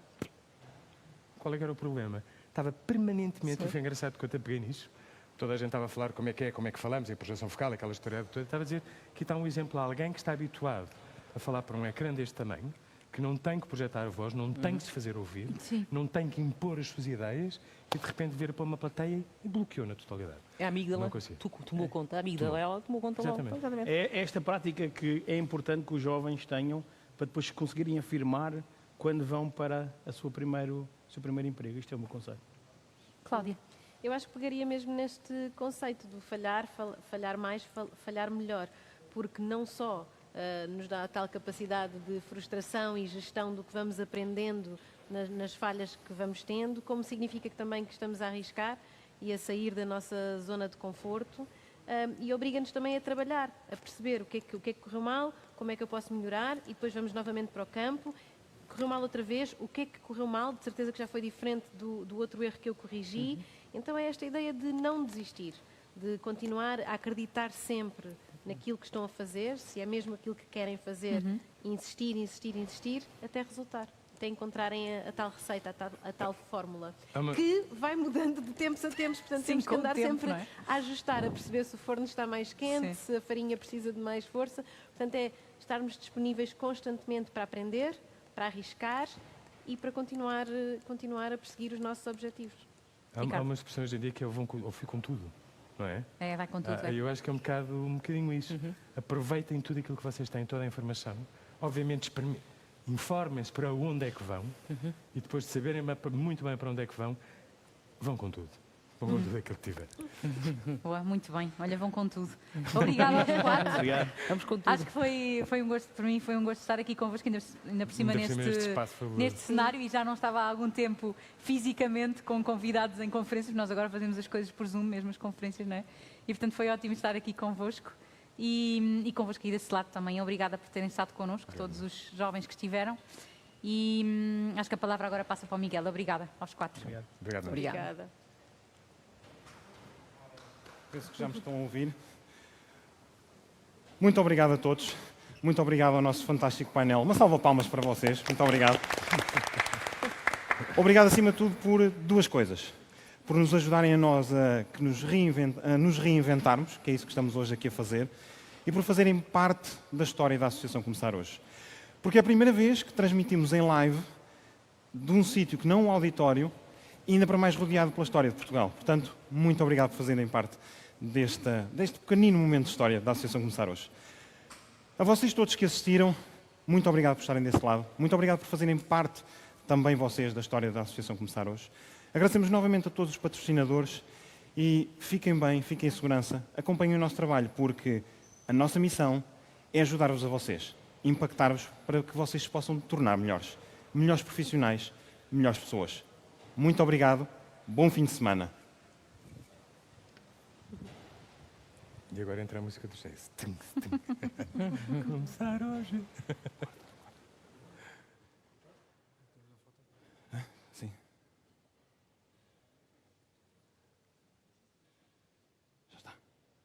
Qual é que era o problema? Estava permanentemente, e foi engraçado que eu até peguei nisso, toda a gente estava a falar como é que falamos, em projeção focal, aquela história toda, estava a dizer que está um exemplo a alguém que está habituado a falar para um ecrã deste tamanho, que não tem que projetar a voz, não tem que se fazer ouvir, Sim. não tem que impor as suas ideias e de repente vira para uma plateia e bloqueou na totalidade. A amígdala Não consigo. tomou conta, a amígdala ela tomou conta logo. Exatamente. É esta prática que é importante que os jovens tenham para depois conseguirem afirmar quando vão para o seu primeiro emprego. Isto é o meu conselho. Cláudia. Eu acho que pegaria mesmo neste conceito do falhar, falhar mais, falhar melhor, porque não só nos dá a tal capacidade de frustração e gestão do que vamos aprendendo nas falhas que vamos tendo, como significa que também que estamos a arriscar e a sair da nossa zona de conforto, e obriga-nos também a trabalhar, a perceber o que é que correu mal, como é que eu posso melhorar, e depois vamos novamente para o campo. Correu mal outra vez, o que é que correu mal? De certeza que já foi diferente do outro erro que eu corrigi. Então é esta ideia de não desistir, de continuar a acreditar sempre naquilo que estão a fazer, se é mesmo aquilo que querem fazer, insistir, insistir, insistir, até resultar. Até encontrarem a tal receita, a tal fórmula, que vai mudando de tempos a tempos, portanto Sim, temos que com o andar tempo, sempre não é? a ajustar, a perceber se o forno está mais quente, Sim. se a farinha precisa de mais força. Portanto, é estarmos disponíveis constantemente para aprender, para arriscar e para continuar a perseguir os nossos objetivos. Há Ricardo. uma expressão hoje em dia que é eu fui com tudo, não é? É, vai com tudo. Eu acho que é um bocadinho isso. Aproveitem tudo aquilo que vocês têm, toda a informação. Obviamente, informem-se para onde é que vão e depois de saberem muito bem para onde é que vão com tudo. Vão com tudo aquilo que tiver. Boa, muito bem. Olha, vão com tudo. Obrigada aos quatro. Obrigado. Vamos com tudo. Acho que foi um gosto, para mim foi um gosto estar aqui convosco, ainda por cima Ainda por cima neste neste, espaço fabuloso. neste cenário, e já não estava há algum tempo fisicamente com convidados em conferências. Nós agora fazemos as coisas por Zoom, mesmo as conferências, não é? E portanto foi ótimo estar aqui convosco e convosco aí desse lado também. Obrigada por terem estado connosco, todos os jovens que estiveram. E acho que a palavra agora passa para o Miguel. Obrigada aos quatro. Obrigado. Obrigado. Obrigada. Penso que já me estão a ouvir. Muito obrigado a todos. Muito obrigado ao nosso fantástico painel. Uma salva de palmas para vocês. Muito obrigado. Obrigado, acima de tudo, por duas coisas. Por nos ajudarem a nós a nos reinventarmos, que é isso que estamos hoje aqui a fazer, e por fazerem parte da história da Associação Começar Hoje. Porque é a primeira vez que transmitimos em live de um sítio que não um auditório, e ainda para mais rodeado pela história de Portugal. Portanto, muito obrigado por fazerem parte deste pequenino momento de história da Associação Começar Hoje. A vocês todos que assistiram, muito obrigado por estarem desse lado. Muito obrigado por fazerem parte também vocês da história da Associação Começar Hoje. Agradecemos novamente a todos os patrocinadores e fiquem bem, fiquem em segurança. Acompanhem o nosso trabalho, porque a nossa missão é ajudar-vos a vocês, impactar-vos para que vocês se possam tornar melhores profissionais, melhores pessoas. Muito obrigado, bom fim de semana. E agora entra a música do Jazz. Começar hoje.